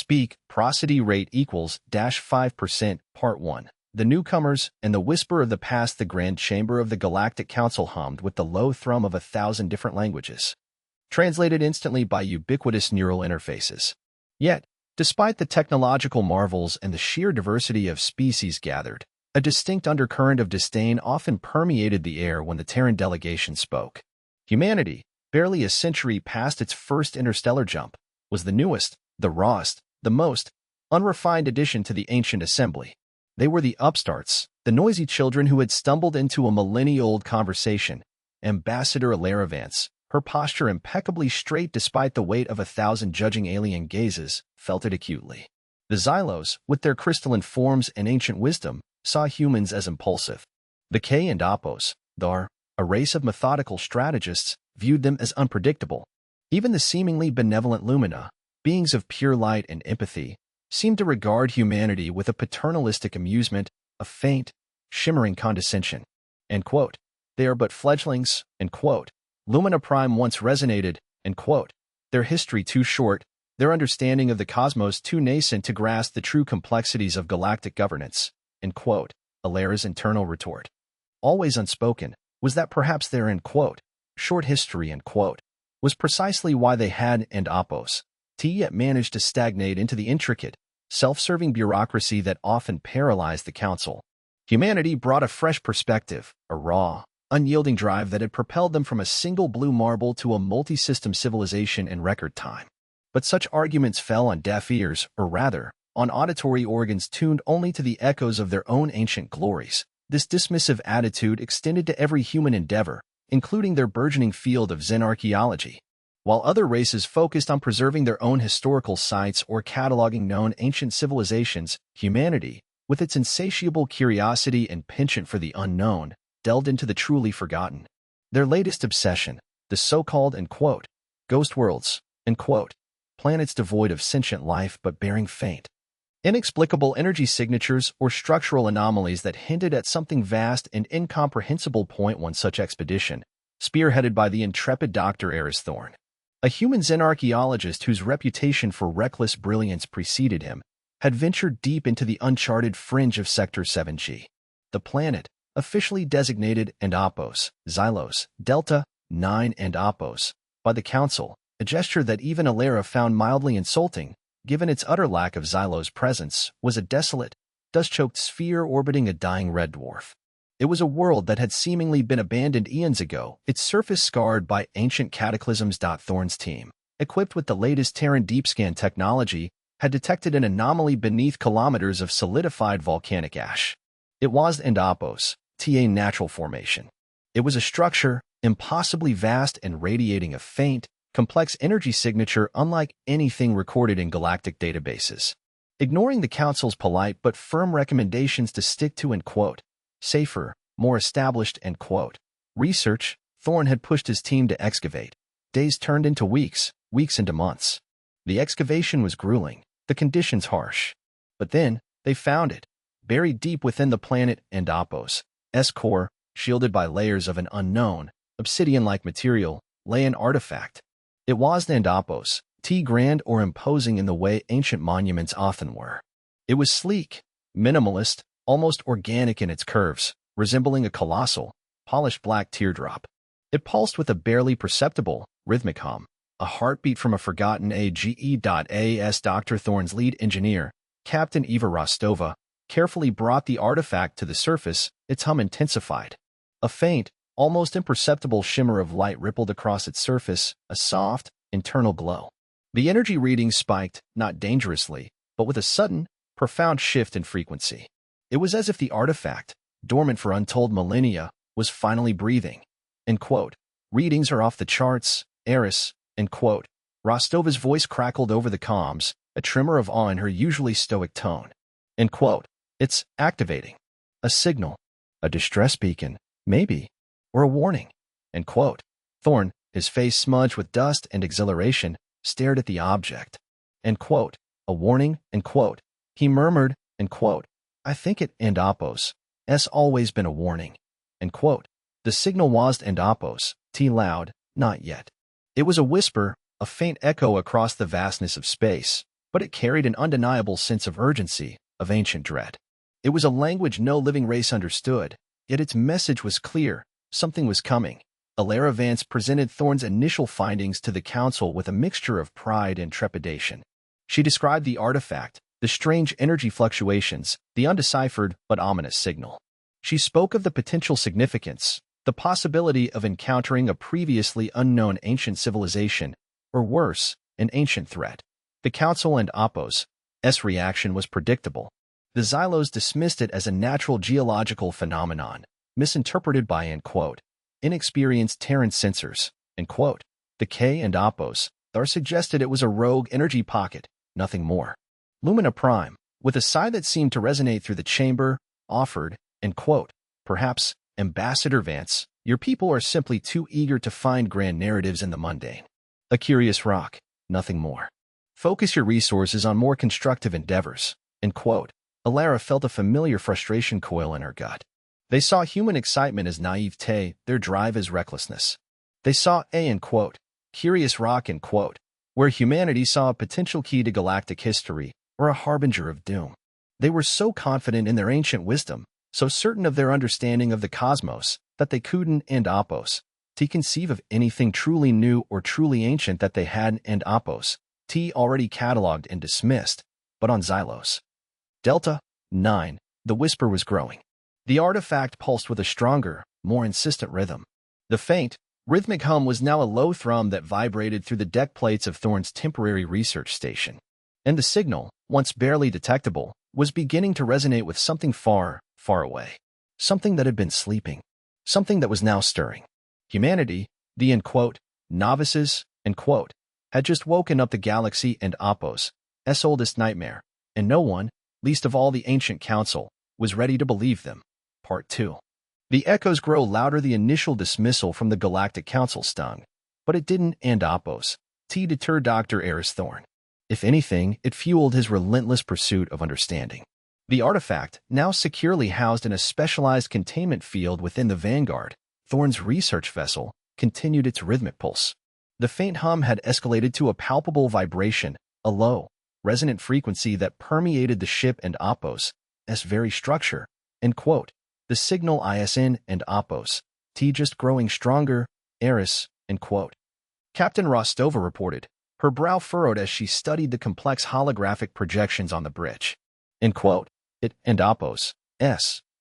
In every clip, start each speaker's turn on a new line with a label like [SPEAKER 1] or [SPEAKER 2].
[SPEAKER 1] Speak, prosody rate equals -5%, Part 1. The newcomers and the whisper of the past. The grand chamber of the Galactic Council hummed with the low thrum of 1,000 different languages, translated instantly by ubiquitous neural interfaces. Yet, despite the technological marvels and the sheer diversity of species gathered, a distinct undercurrent of disdain often permeated the air when the Terran delegation spoke. Humanity, barely a century past its first interstellar jump, was the newest, the rawest, the most unrefined addition to the ancient assembly. They were the upstarts, the noisy children who had stumbled into a millennia-old conversation. Ambassador Alara Vance, her posture impeccably straight despite the weight of 1,000 judging alien gazes, felt it acutely. The Xylos, with their crystalline forms and ancient wisdom, saw humans as impulsive. The K and Apos, Thar, a race of methodical strategists, viewed them as unpredictable. Even the seemingly benevolent Lumina, beings of pure light and empathy, seemed to regard humanity with a paternalistic amusement, a faint, shimmering condescension. End quote. They are but fledglings, end quote. Lumina Prime once resonated, end quote. Their history too short, their understanding of the cosmos too nascent to grasp the true complexities of galactic governance, end quote. Alara's internal retort, always unspoken, was that perhaps their, end quote, short history, end quote, was precisely why they had, and Apos, yet managed to stagnate into the intricate, self-serving bureaucracy that often paralyzed the Council. Humanity brought a fresh perspective, a raw, unyielding drive that had propelled them from a single blue marble to a multi-system civilization in record time. But such arguments fell on deaf ears, or rather, on auditory organs tuned only to the echoes of their own ancient glories. This dismissive attitude extended to every human endeavor, including their burgeoning field of Zen archaeology. While other races focused on preserving their own historical sites or cataloging known ancient civilizations, humanity, with its insatiable curiosity and penchant for the unknown, delved into the truly forgotten. Their latest obsession, the so-called, end quote, ghost worlds, end quote, planets devoid of sentient life but bearing faint, inexplicable energy signatures or structural anomalies that hinted at something vast and incomprehensible. Point one such expedition, spearheaded by the intrepid Dr. Eris Thorne, a human Zen archaeologist whose reputation for reckless brilliance preceded him, had ventured deep into the uncharted fringe of Sector 7G. The planet, officially designated Apos, Xylos, Delta 9 Apos, by the Council, a gesture that even Alara found mildly insulting, given its utter lack of Xylos presence, was a desolate, dust-choked sphere orbiting a dying red dwarf. It was a world that had seemingly been abandoned eons ago, its surface scarred by ancient cataclysms. Thorne's team, equipped with the latest Terran deep-scan technology, had detected an anomaly beneath kilometers of solidified volcanic ash. It was Apos, a natural formation. It was a structure, impossibly vast and radiating a faint, complex energy signature unlike anything recorded in galactic databases. Ignoring the Council's polite but firm recommendations to stick to, end quote, safer, more established, end quote, research, Thorne had pushed his team to excavate. Days turned into weeks, weeks into months. The excavation was grueling, the conditions harsh. But then, they found it, buried deep within the planet Apos' core, shielded by layers of an unknown, obsidian-like material, lay an artifact. It was Apos, grand or imposing in the way ancient monuments often were. It was sleek, minimalist, almost organic in its curves, resembling a colossal, polished black teardrop. It pulsed with a barely perceptible, rhythmic hum, a heartbeat from a forgotten AGE.AS. Dr. Thorne's lead engineer, Captain Eva Rostova, carefully brought the artifact to the surface. Its hum intensified. A faint, almost imperceptible shimmer of light rippled across its surface, a soft, internal glow. The energy readings spiked, not dangerously, but with a sudden, profound shift in frequency. It was as if the artifact, dormant for untold millennia, was finally breathing. End quote. Readings are off the charts, Eris, end quote. Rostova's voice crackled over the comms, a tremor of awe in her usually stoic tone. End quote. It's activating. A signal. A distress beacon, maybe. Or a warning. End quote. Thorne, his face smudged with dust and exhilaration, stared at the object. End quote. A warning, end quote. He murmured, end quote. I think it, Apos, always been a warning. End quote. The signal was Apos, loud, not yet. It was a whisper, a faint echo across the vastness of space, but it carried an undeniable sense of urgency, of ancient dread. It was a language no living race understood, yet its message was clear: something was coming. Alara Vance presented Thorne's initial findings to the Council with a mixture of pride and trepidation. She described the artifact, the strange energy fluctuations, the undeciphered but ominous signal. She spoke of the potential significance, the possibility of encountering a previously unknown ancient civilization, or worse, an ancient threat. The Council and Oppos's reaction was predictable. The Xylos dismissed it as a natural geological phenomenon, misinterpreted by, inexperienced Terran sensors, The K and Oppos suggested it was a rogue energy pocket, nothing more. Lumina Prime, with a sigh that seemed to resonate through the chamber, offered, perhaps, Ambassador Vance, your people are simply too eager to find grand narratives in the mundane. A curious rock, nothing more. Focus your resources on more constructive endeavors, Alara felt a familiar frustration coil in her gut. They saw human excitement as naivete, their drive as recklessness. They saw curious rock, where humanity saw a potential key to galactic history, or a harbinger of doom. They were so confident in their ancient wisdom, so certain of their understanding of the cosmos, that they couldn't conceive of anything truly new or truly ancient that they hadn't already cataloged and dismissed, but on Xylos. Delta 9, the whisper was growing. The artifact pulsed with a stronger, more insistent rhythm. The faint, rhythmic hum was now a low thrum that vibrated through the deck plates of Thorne's temporary research station. And the signal, once barely detectable, was beginning to resonate with something far, far away. Something that had been sleeping. Something that was now stirring. Humanity, the novices, had just woken up the galaxy and Oppos's oldest nightmare, and no one, least of all the ancient council, was ready to believe them. Part 2. The echoes grow louder. The initial dismissal from the Galactic Council stung, but it didn't deter Dr. Eris Thorne. If anything, it fueled his relentless pursuit of understanding. The artifact, now securely housed in a specialized containment field within the Vanguard, Thorne's research vessel, continued its rhythmic pulse. The faint hum had escalated to a palpable vibration, a low, resonant frequency that permeated the ship and Oppos's very structure. The signal ISN and Oppos, just growing stronger, Eris, Captain Rostova reported, her brow furrowed as she studied the complex holographic projections on the bridge. It and Oppos,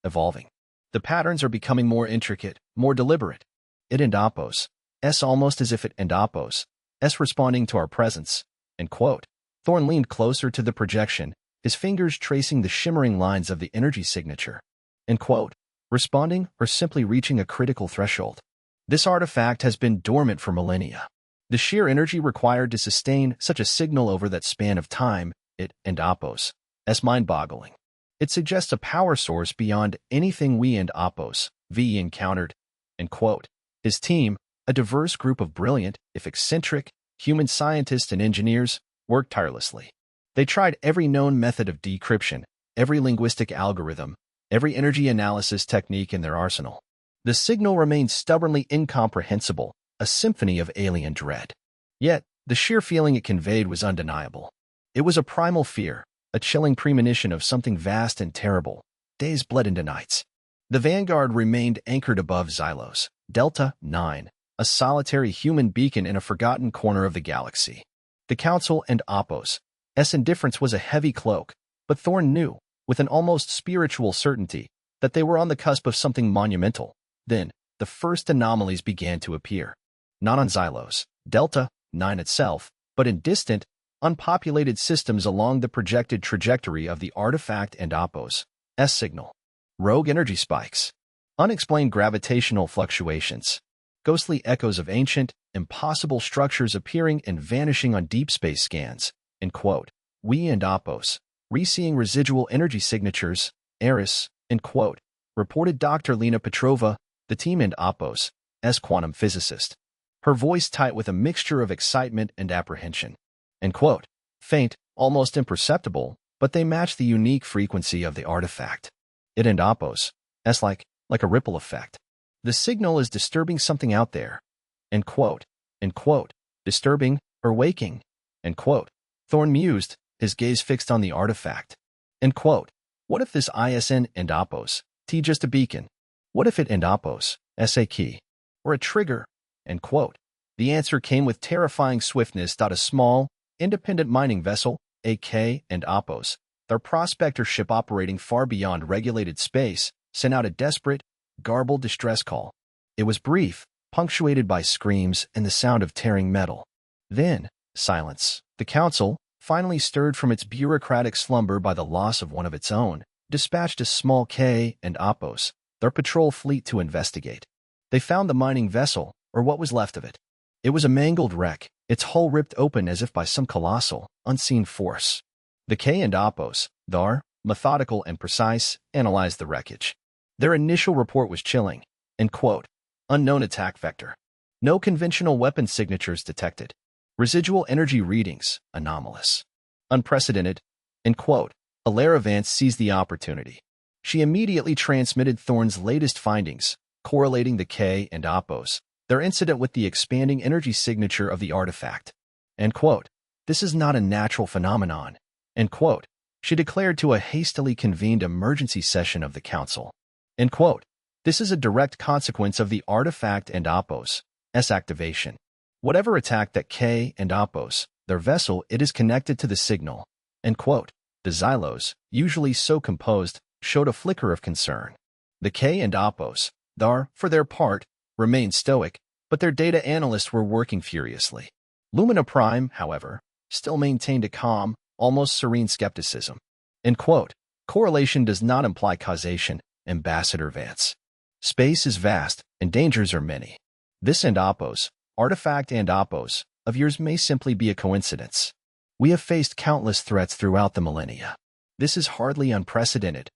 [SPEAKER 1] evolving. The patterns are becoming more intricate, more deliberate. It and Oppos, almost as if it and Oppos, responding to our presence, Thorne leaned closer to the projection, his fingers tracing the shimmering lines of the energy signature. Responding or simply reaching a critical threshold. This artifact has been dormant for millennia. The sheer energy required to sustain such a signal over that span of time, it and Oppos, mind-boggling. It suggests a power source beyond anything we and Oppos, encountered. His team, a diverse group of brilliant, if eccentric, human scientists and engineers, worked tirelessly. They tried every known method of decryption, every linguistic algorithm, every energy analysis technique in their arsenal. The signal remained stubbornly incomprehensible, a symphony of alien dread. Yet, the sheer feeling it conveyed was undeniable. It was a primal fear, a chilling premonition of something vast and terrible. Days bled into nights. The Vanguard remained anchored above Xylos, Delta 9, a solitary human beacon in a forgotten corner of the galaxy. The Council and Oppos' indifference was a heavy cloak, but Thorne knew, with an almost spiritual certainty, that they were on the cusp of something monumental. Then, the first anomalies began to appear. Not on Xylos, Delta 9 itself, but in distant, unpopulated systems along the projected trajectory of the artifact and Oppos' signal. Rogue energy spikes. Unexplained gravitational fluctuations. Ghostly echoes of ancient, impossible structures appearing and vanishing on deep space scans. We and Oppos, re-seeing residual energy signatures, Eris, reported Dr. Lena Petrova, the team and Oppos' quantum physicist. Her voice tight with a mixture of excitement and apprehension. Faint, almost imperceptible, but they matched the unique frequency of the artifact. It and Oppos, like a ripple effect. The signal is disturbing something out there. Disturbing, or waking. Thorne mused, his gaze fixed on the artifact. End quote. What if this ISN and Opos, T just a beacon? What if it and Opos, SA key? Or a trigger? End quote. The answer came with terrifying swiftness. A small, independent mining vessel, AK and Opos, their prospector ship operating far beyond regulated space, sent out a desperate, garbled distress call. It was brief, punctuated by screams and the sound of tearing metal. Then, silence. The Council, finally stirred from its bureaucratic slumber by the loss of one of its own, dispatched a small K and Opos, their patrol fleet, to investigate. They found the mining vessel, or what was left of it. It was a mangled wreck, its hull ripped open as if by some colossal, unseen force. The K and Opos, thar, methodical and precise, analyzed the wreckage. Their initial report was chilling. End quote. Unknown attack vector. No conventional weapon signatures detected. Residual energy readings, anomalous. Unprecedented. End quote. Alara Vance seized the opportunity. She immediately transmitted Thorne's latest findings, correlating the K and Opos, their incident with the expanding energy signature of the artifact. End quote. This is not a natural phenomenon. End quote. She declared to a hastily convened emergency session of the Council. End quote. This is a direct consequence of the artifact and Opos' activation. Whatever attacked that K and Opos, their vessel, it is connected to the signal. End quote. The Xylos, usually so composed, showed a flicker of concern. The K and Opos, thar, for their part, remained stoic, but their data analysts were working furiously. Lumina Prime, however, still maintained a calm, almost serene skepticism. End quote. Correlation does not imply causation, Ambassador Vance. Space is vast, and dangers are many. This and Opos, artifact and Opos, of yours may simply be a coincidence. We have faced countless threats throughout the millennia. This is hardly unprecedented.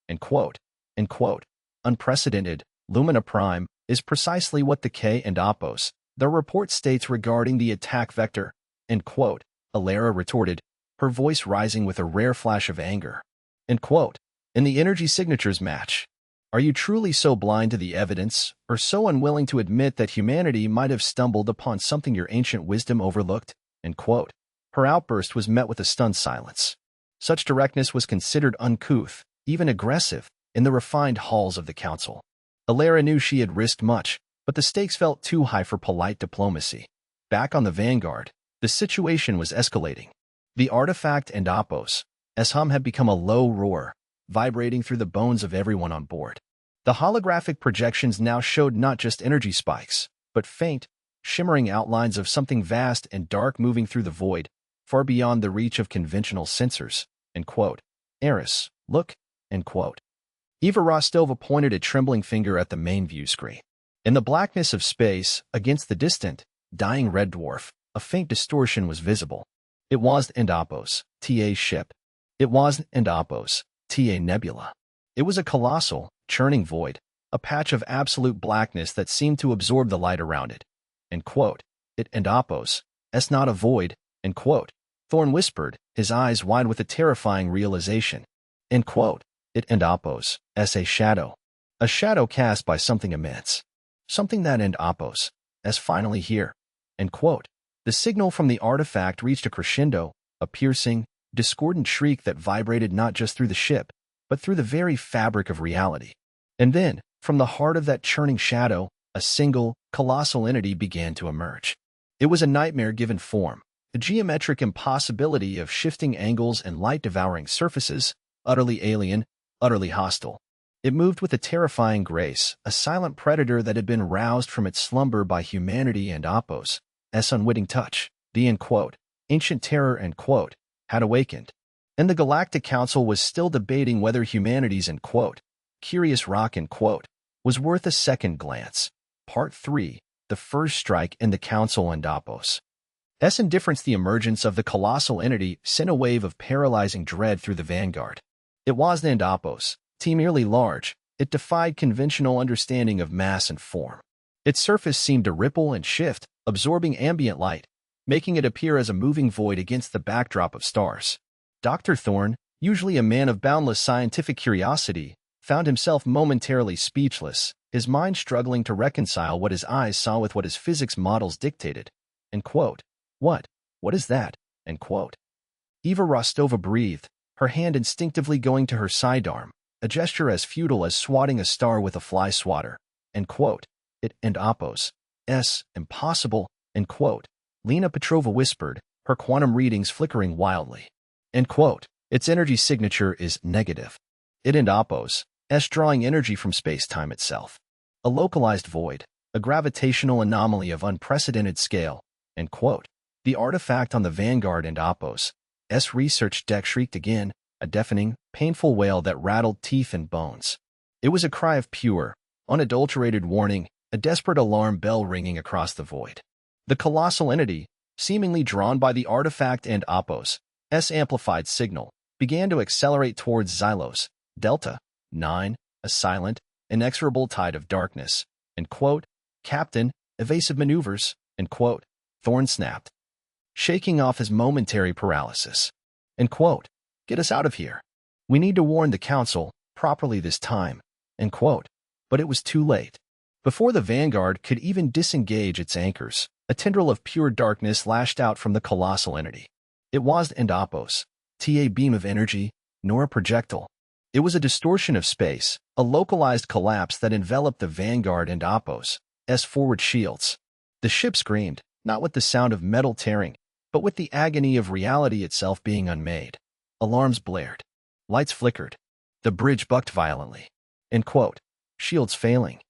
[SPEAKER 1] End quote. End quote. Unprecedented, Lumina Prime, is precisely what the K and Opos, their report states regarding the attack vector. End quote. Alara retorted, her voice rising with a rare flash of anger. End quote. In the energy signatures match. Are you truly so blind to the evidence, or so unwilling to admit that humanity might have stumbled upon something your ancient wisdom overlooked? End quote. Her outburst was met with a stunned silence. Such directness was considered uncouth, even aggressive, in the refined halls of the Council. Alara knew she had risked much, but the stakes felt too high for polite diplomacy. Back on the Vanguard, the situation was escalating. The artifact and Opos' hum had become a low roar, vibrating through the bones of everyone on board. The holographic projections now showed not just energy spikes, but faint, shimmering outlines of something vast and dark moving through the void, far beyond the reach of conventional sensors. End quote. Eris, look. End quote. Eva Rostova pointed a trembling finger at the main view screen. In the blackness of space, against the distant, dying red dwarf, a faint distortion was visible. It was Opos, TA's ship. It was Opos, TA Nebula. It was a colossal, churning void, a patch of absolute blackness that seemed to absorb the light around it. End quote. It Opos, not a void. End quote. Thorne whispered, his eyes wide with a terrifying realization. End quote. It Opos, a shadow. A shadow cast by something immense. Something that Opos, finally here. End quote. The signal from the artifact reached a crescendo, a piercing, discordant shriek that vibrated not just through the ship, but through the very fabric of reality. And then, from the heart of that churning shadow, a single, colossal entity began to emerge. It was a nightmare given form, a geometric impossibility of shifting angles and light-devouring surfaces, utterly alien, utterly hostile. It moved with a terrifying grace, a silent predator that had been roused from its slumber by humanity and Opos' unwitting touch. The end quote. Ancient terror end quote, had awakened. And the Galactic Council was still debating whether humanity's end quote, curious rock end quote, was worth a second glance. Part 3, the first strike in the Council and Opos' indifference. The emergence of the colossal entity sent a wave of paralyzing dread through the Vanguard. It was the Opos, merely large. It defied conventional understanding of mass and form. Its surface seemed to ripple and shift, absorbing ambient light, making it appear as a moving void against the backdrop of stars. Dr. Thorne, usually a man of boundless scientific curiosity, found himself momentarily speechless, his mind struggling to reconcile what his eyes saw with what his physics models dictated. End quote. What is that? End quote. Eva Rostova breathed, her hand instinctively going to her sidearm, a gesture as futile as swatting a star with a fly swatter. End quote. It and Oppos. S. Impossible. End quote. Lena Petrova whispered, her quantum readings flickering wildly. End quote. Its energy signature is negative. It and Oppos. S. Drawing energy from space-time itself. A localized void. A gravitational anomaly of unprecedented scale. End quote. The artifact on the Vanguard and Oppos. S. research deck shrieked again, a deafening, painful wail that rattled teeth and bones. It was a cry of pure, unadulterated warning, a desperate alarm bell ringing across the void. The colossal entity, seemingly drawn by the artifact and Oppos, S amplified signal, began to accelerate towards Xylos, Delta 9, a silent, inexorable tide of darkness. End quote. Captain, evasive maneuvers. End quote. Thorn snapped, shaking off his momentary paralysis. End quote. Get us out of here. We need to warn the Council, properly this time. End quote. But it was too late. Before the Vanguard could even disengage its anchors, a tendril of pure darkness lashed out from the colossal entity. It was and Oppos, a beam of energy, nor a projectile. It was a distortion of space, a localized collapse that enveloped the Vanguard and Oppos, S forward shields. The ship screamed, not with the sound of metal tearing, but with the agony of reality itself being unmade. Alarms blared. Lights flickered. The bridge bucked violently. End quote. Shields failing.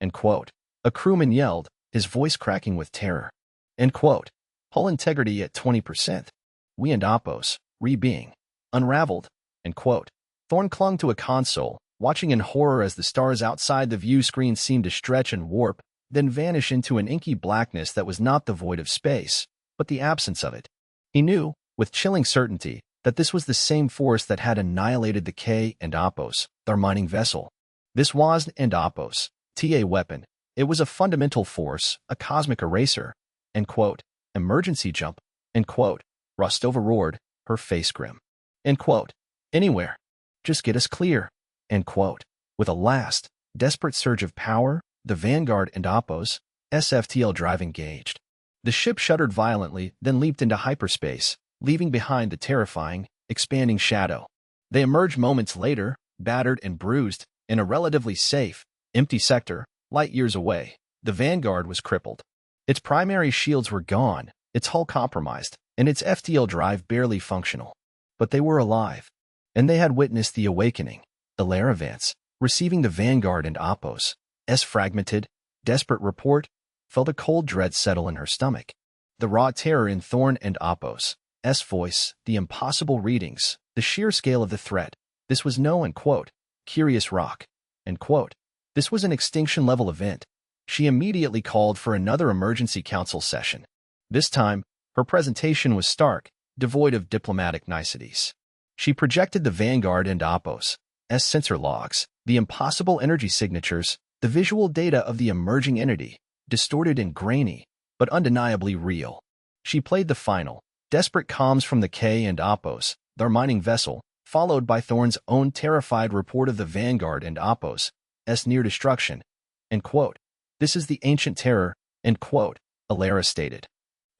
[SPEAKER 1] End quote. A crewman yelled, his voice cracking with terror. End quote. Hull integrity at 20%. We and Oppos, re-being, unraveled. End quote. Thorn clung to a console, watching in horror as the stars outside the view screen seemed to stretch and warp, then vanish into an inky blackness that was not the void of space, but the absence of it. He knew, with chilling certainty, that this was the same force that had annihilated the K and Oppos, their mining vessel. This was and Oppos, a weapon. It was a fundamental force, a cosmic eraser. End quote. Emergency jump. End quote. Rostova roared, her face grim. End quote. Anywhere. Just get us clear. End quote. With a last, desperate surge of power, the Vanguard and Oppos, SFTL drive engaged. The ship shuddered violently, then leaped into hyperspace, leaving behind the terrifying, expanding shadow. They emerged moments later, battered and bruised, in a relatively safe, empty sector, light years away. The Vanguard was crippled. Its primary shields were gone, its hull compromised, and its FTL drive barely functional. But they were alive, and they had witnessed the awakening. The Laravants, receiving the Vanguard and Oppos, S fragmented, desperate report, felt a cold dread settle in her stomach. The raw terror in Thorn and Oppos, S voice, the impossible readings, the sheer scale of the threat. This was no, end quote, curious rock, end quote. This was an extinction-level event. She immediately called for another emergency council session. This time, her presentation was stark, devoid of diplomatic niceties. She projected the Vanguard and Oppos, S sensor logs, the impossible energy signatures, the visual data of the emerging entity, distorted and grainy, but undeniably real. She played the final, desperate comms from the K and Oppos, their mining vessel, followed by Thorn's own terrified report of the Vanguard and Oppos, S near destruction. End quote. This is the ancient terror, end quote, Alara stated,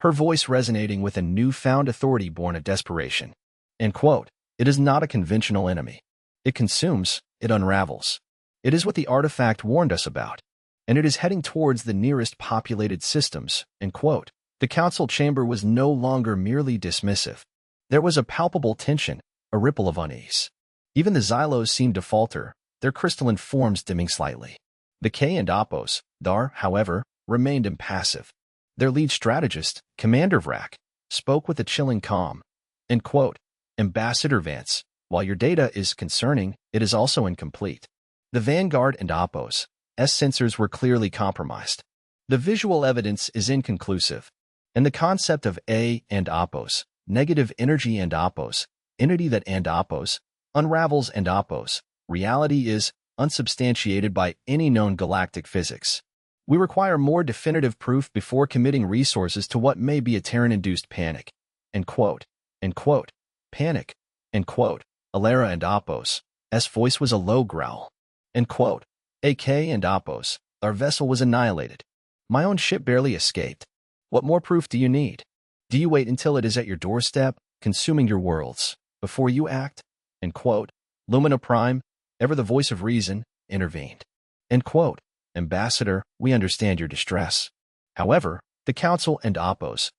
[SPEAKER 1] her voice resonating with a newfound authority born of desperation. End quote. It is not a conventional enemy. It consumes, it unravels. It is what the artifact warned us about, and it is heading towards the nearest populated systems, end quote. The council chamber was no longer merely dismissive. There was a palpable tension, a ripple of unease. Even the Xylos seemed to falter, their crystalline forms dimming slightly. The K and Oppos, Dar, however, remained impassive. Their lead strategist, Commander Vrak, spoke with a chilling calm. End quote. Ambassador Vance, while your data is concerning, it is also incomplete. The Vanguard and Oppos, S sensors were clearly compromised. The visual evidence is inconclusive, and the concept of A and Oppos, negative energy and Oppos, entity that and Oppos, unravels and Oppos, reality is unsubstantiated by any known galactic physics. We require more definitive proof before committing resources to what may be a Terran-induced panic. End quote. End quote. Panic. End quote. Alara and Oppos, S voice was a low growl. End quote. AK and Oppos, our vessel was annihilated. My own ship barely escaped. What more proof do you need? Do you wait until it is at your doorstep, consuming your worlds. Before you act, end quote. Lumina Prime, ever the voice of reason, intervened. End quote. Ambassador, we understand your distress. However, the Council and Oppos'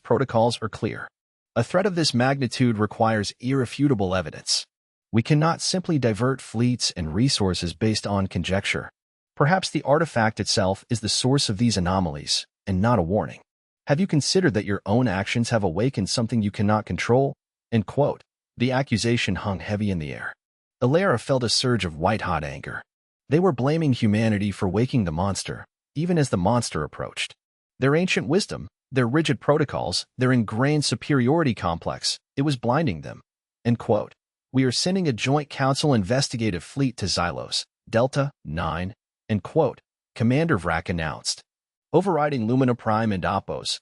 [SPEAKER 1] protocols are clear. A threat of this magnitude requires irrefutable evidence. We cannot simply divert fleets and resources based on conjecture. Perhaps the artifact itself is the source of these anomalies, and not a warning. Have you considered that your own actions have awakened something you cannot control? End quote. The accusation hung heavy in the air. Alara felt a surge of white-hot anger. They were blaming humanity for waking the monster, even as the monster approached. Their ancient wisdom, their rigid protocols, their ingrained superiority complex, it was blinding them. End quote. We are sending a joint council investigative fleet to Xylos, Delta 9, end quote, Commander Vrak announced, overriding Lumina Prime and Oppos'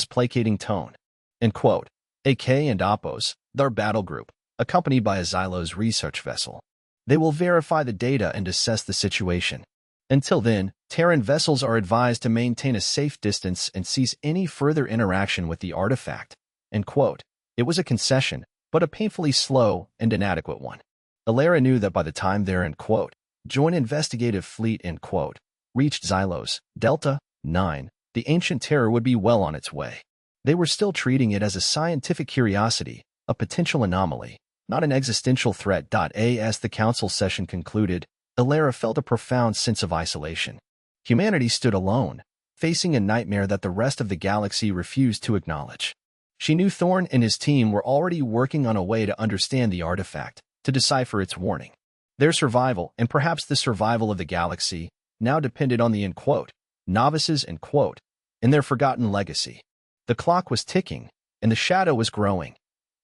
[SPEAKER 1] placating tone. End quote. AK and Oppos, their battle group, accompanied by a Xylos research vessel. They will verify the data and assess the situation. Until then, Terran vessels are advised to maintain a safe distance and cease any further interaction with the artifact. End quote. It was a concession, but a painfully slow and inadequate one. Alara knew that by the time their end quote, joint investigative fleet end quote, reached Xylos, Delta 9, the ancient terror would be well on its way. They were still treating it as a scientific curiosity, a potential anomaly, not an existential threat. As the council session concluded, Alara felt a profound sense of isolation. Humanity stood alone, facing a nightmare that the rest of the galaxy refused to acknowledge. She knew Thorn and his team were already working on a way to understand the artifact, to decipher its warning. Their survival, and perhaps the survival of the galaxy, now depended on the end quote, novices end quote, and their forgotten legacy. The clock was ticking, and the shadow was growing.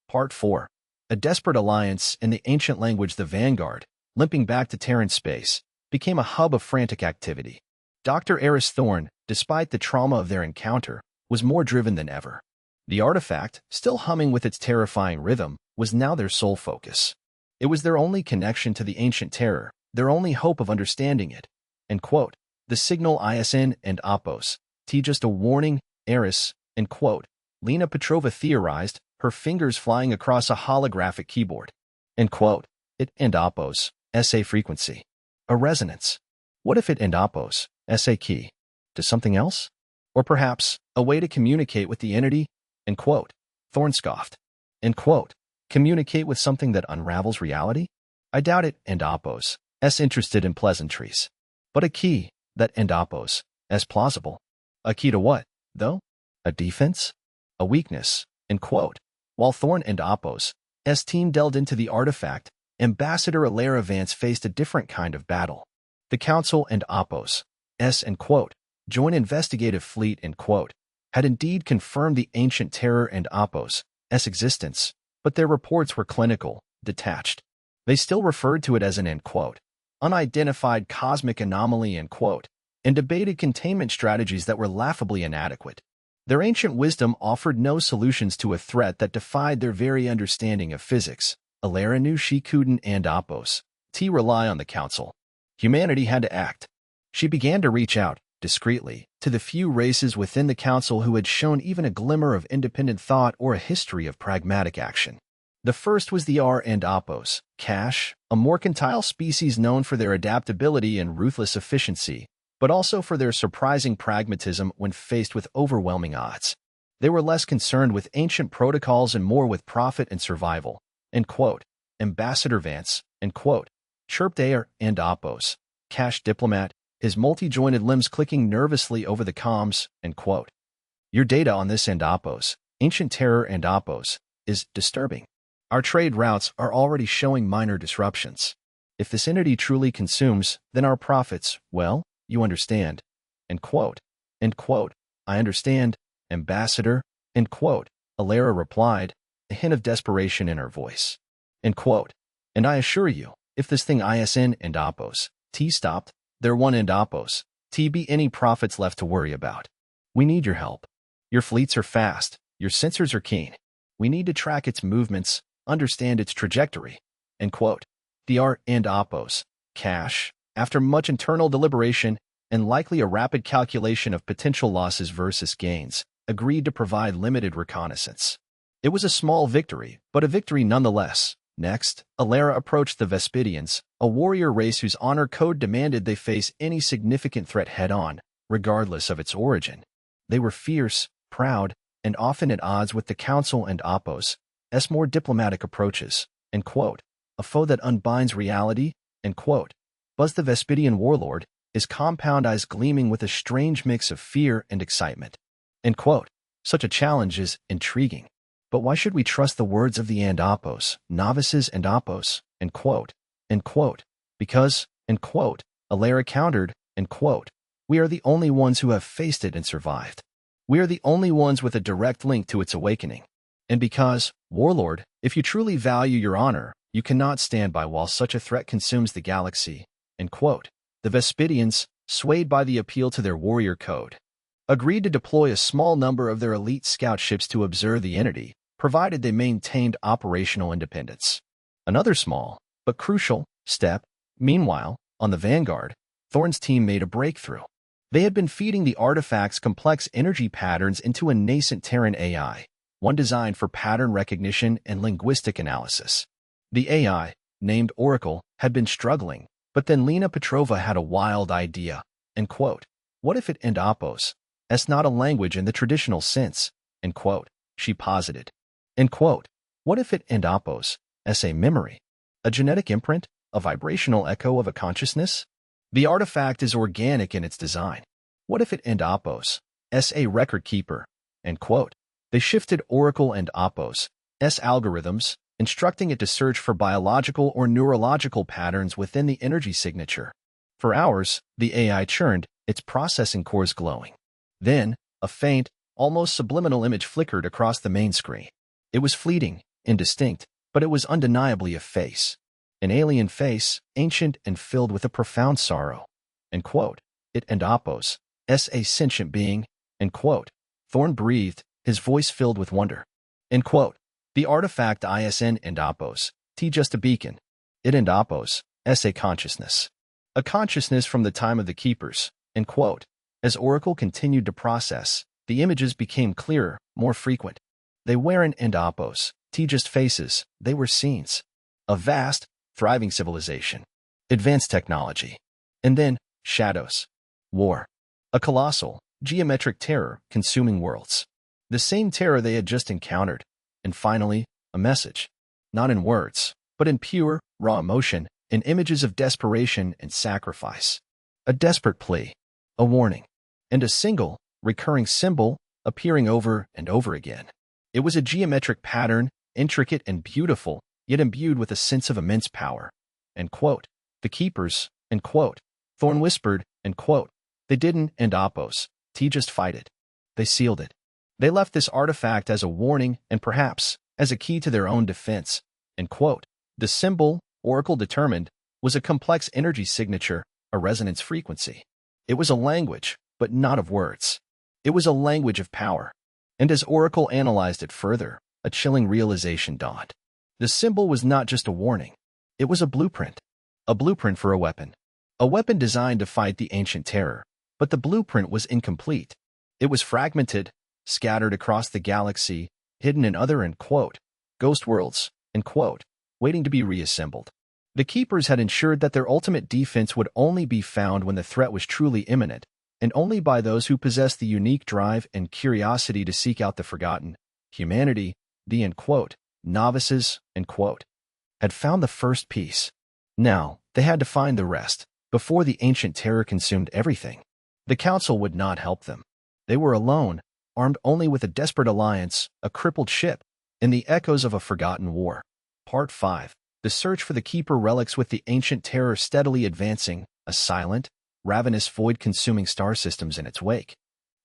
[SPEAKER 1] Part 4. A desperate alliance in the ancient language, the Vanguard, limping back to Terran space, became a hub of frantic activity. Dr. Eris Thorn, despite the trauma of their encounter, was more driven than ever. The artifact, still humming with its terrifying rhythm, was now their sole focus. It was their only connection to the ancient terror, their only hope of understanding it. End quote. The signal ISN and Oppos. Just a warning, Eris, end quote. Lena Petrova theorized, her fingers flying across a holographic keyboard. End quote. It and Oppos, SA frequency. A resonance. What if it and Oppos, SA key? To something else? Or perhaps, a way to communicate with the entity? End quote. Thorn scoffed. End quote. Communicate with something that unravels reality? I doubt it. And Oppos, interested in pleasantries. But a key, that and Oppos, plausible. A key to what, though? A defense? A weakness? End quote. While Thorn and Oppos' team delved into the artifact, Ambassador Alara Vance faced a different kind of battle. The Council and Oppos' end quote, joint investigative fleet end quote, had indeed confirmed the ancient terror and Oppos' existence, but their reports were clinical, detached. They still referred to it as an end quote, unidentified cosmic anomaly end quote, and debated containment strategies that were laughably inadequate. Their ancient wisdom offered no solutions to a threat that defied their very understanding of physics. Alara knew she couldn't and Oppos' rely on the Council. Humanity had to act. She began to reach out, discreetly, to the few races within the Council who had shown even a glimmer of independent thought or a history of pragmatic action. The first was the R and Oppos, Cash, a mercantile species known for their adaptability and ruthless efficiency, but also for their surprising pragmatism when faced with overwhelming odds. They were less concerned with ancient protocols and more with profit and survival. End quote. Ambassador Vance, end quote, chirped Air and Oppos, Cash diplomat, his multi-jointed limbs clicking nervously over the comms, end quote. Your data on this and Oppos, ancient terror and Oppos, is disturbing. Our trade routes are already showing minor disruptions. If this entity truly consumes, then our profits, well, you understand. End quote. End quote. I understand, Ambassador, end quote. Alara replied, a hint of desperation in her voice. End quote. And I assure you, if this thing ISN and Oppos, stopped, there one and Oppos, be any profits left to worry about. We need your help. Your fleets are fast, your sensors are keen. We need to track its movements, understand its trajectory. End quote. The R and Oppos, Cash, after much internal deliberation and likely a rapid calculation of potential losses versus gains, agreed to provide limited reconnaissance. It was a small victory, but a victory nonetheless. Next, Alara approached the Vespidians, a warrior race whose honor code demanded they face any significant threat head-on, regardless of its origin. They were fierce, proud, and often at odds with the Council and Oppos' more diplomatic approaches. End quote. A foe that unbinds reality, end quote. Buzz the Vespidian warlord, his compound eyes gleaming with a strange mix of fear and excitement. End quote. Such a challenge is intriguing. But why should we trust the words of the Oppos, novices and Oppos, end quote. End quote. Because, end quote, Alara countered, end quote, we are the only ones who have faced it and survived. We are the only ones with a direct link to its awakening. And because, warlord, if you truly value your honor, you cannot stand by while such a threat consumes the galaxy, end quote. The Vespidians, swayed by the appeal to their warrior code, agreed to deploy a small number of their elite scout ships to observe the entity, provided they maintained operational independence. Another small, but crucial, step. Meanwhile, on the Vanguard, Thorn's team made a breakthrough. They had been feeding the artifact's complex energy patterns into a nascent Terran AI, one designed for pattern recognition and linguistic analysis. The AI, named Oracle, had been struggling, but then Lena Petrova had a wild idea, end quote. What if it and Oppos? That's not a language in the traditional sense, end quote, she posited. End quote. What if it and Oppos? As a memory? A genetic imprint? A vibrational echo of a consciousness? The artifact is organic in its design. What if it and Oppos? As a record keeper? End quote. They shifted Oracle and Oppos' algorithms, instructing it to search for biological or neurological patterns within the energy signature. For hours, the AI churned, its processing cores glowing. Then, a faint, almost subliminal image flickered across the main screen. It was fleeting, indistinct, but it was undeniably a face. An alien face, ancient and filled with a profound sorrow. End quote. It and Oppos, a sentient being, end quote. Thorn breathed, his voice filled with wonder. End quote. The artifact ISN and Oppos, just a beacon. It and Oppos, a consciousness. A consciousness from the time of the Keepers, end quote. As Oracle continued to process, the images became clearer, more frequent. They weren't and Oppos, just faces, they were scenes. A vast, thriving civilization. Advanced technology. And then, shadows. War. A colossal, geometric terror consuming worlds. The same terror they had just encountered. And finally, a message. Not in words, but in pure, raw emotion, in images of desperation and sacrifice. A desperate plea. A warning. And a single, recurring symbol appearing over and over again. It was a geometric pattern, intricate and beautiful, yet imbued with a sense of immense power. End quote. The Keepers, end quote. Thorn whispered, end quote. They didn't end Oppos, just fight it. They sealed it. They left this artifact as a warning and perhaps as a key to their own defense, end quote. The symbol, Oracle determined, was a complex energy signature, a resonance frequency. It was a language, but not of words. It was a language of power. And as Oracle analyzed it further, a chilling realization dawned. The symbol was not just a warning. It was a blueprint. A blueprint for a weapon. A weapon designed to fight the ancient terror. But the blueprint was incomplete. It was fragmented, scattered across the galaxy, hidden in other, end quote, ghost worlds, end quote, waiting to be reassembled. The Keepers had ensured that their ultimate defense would only be found when the threat was truly imminent, and only by those who possessed the unique drive and curiosity to seek out the forgotten. Humanity, the, end quote, novices, end quote, had found the first piece. Now, they had to find the rest, before the ancient terror consumed everything. The Council would not help them. They were alone, armed only with a desperate alliance, a crippled ship, and the echoes of a forgotten war. Part 5. The search for the Keeper relics, with the ancient terror steadily advancing, a silent, ravenous void consuming star systems in its wake.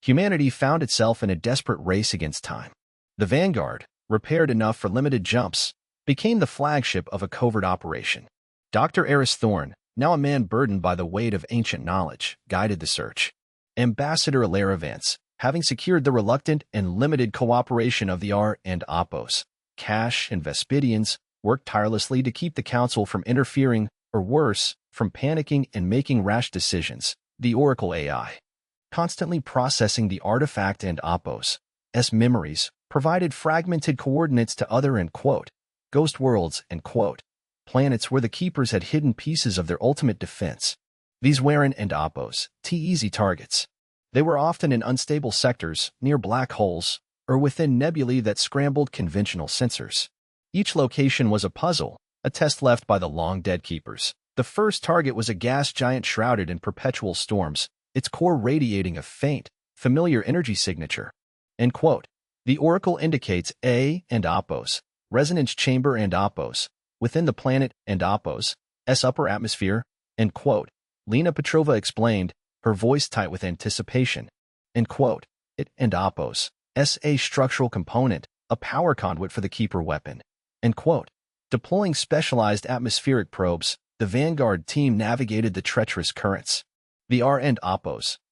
[SPEAKER 1] Humanity found itself in a desperate race against time. The Vanguard, repaired enough for limited jumps, became the flagship of a covert operation. Dr. Eris Thorn, now a man burdened by the weight of ancient knowledge, guided the search. Ambassador Alara Vance, having secured the reluctant and limited cooperation of the R and Oppos, Cash and Vespidians, worked tirelessly to keep the Council from interfering, or worse, from panicking and making rash decisions. The Oracle AI, constantly processing the artifact and Oppos' memories, provided fragmented coordinates to other ghost worlds planets where the Keepers had hidden pieces of their ultimate defense. These weren't easy targets. They were often in unstable sectors, near black holes, or within nebulae that scrambled conventional sensors. Each location was a puzzle, a test left by the long-dead Keepers. The first target was a gas giant shrouded in perpetual storms, its core radiating a faint, familiar energy signature. The oracle indicates resonance chamber within the planet s upper atmosphere. Lena Petrova explained, her voice tight with anticipation. A structural component, a power conduit for the Keeper weapon. Deploying specialized atmospheric probes, the Vanguard team navigated the treacherous currents. The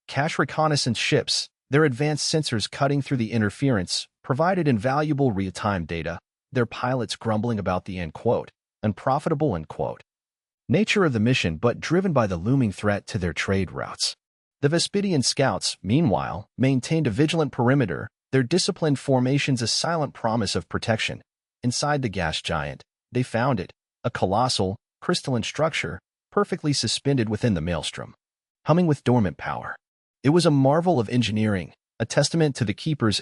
[SPEAKER 1] cache reconnaissance ships, their advanced sensors cutting through the interference, provided invaluable real-time data, their pilots grumbling about the unprofitable nature of the mission but driven by the looming threat to their trade routes. The Vespidian scouts, meanwhile, maintained a vigilant perimeter, their disciplined formations a silent promise of protection. Inside the gas giant, they found it, a colossal, crystalline structure, perfectly suspended within the maelstrom, humming with dormant power. It was a marvel of engineering, a testament to the Keepers'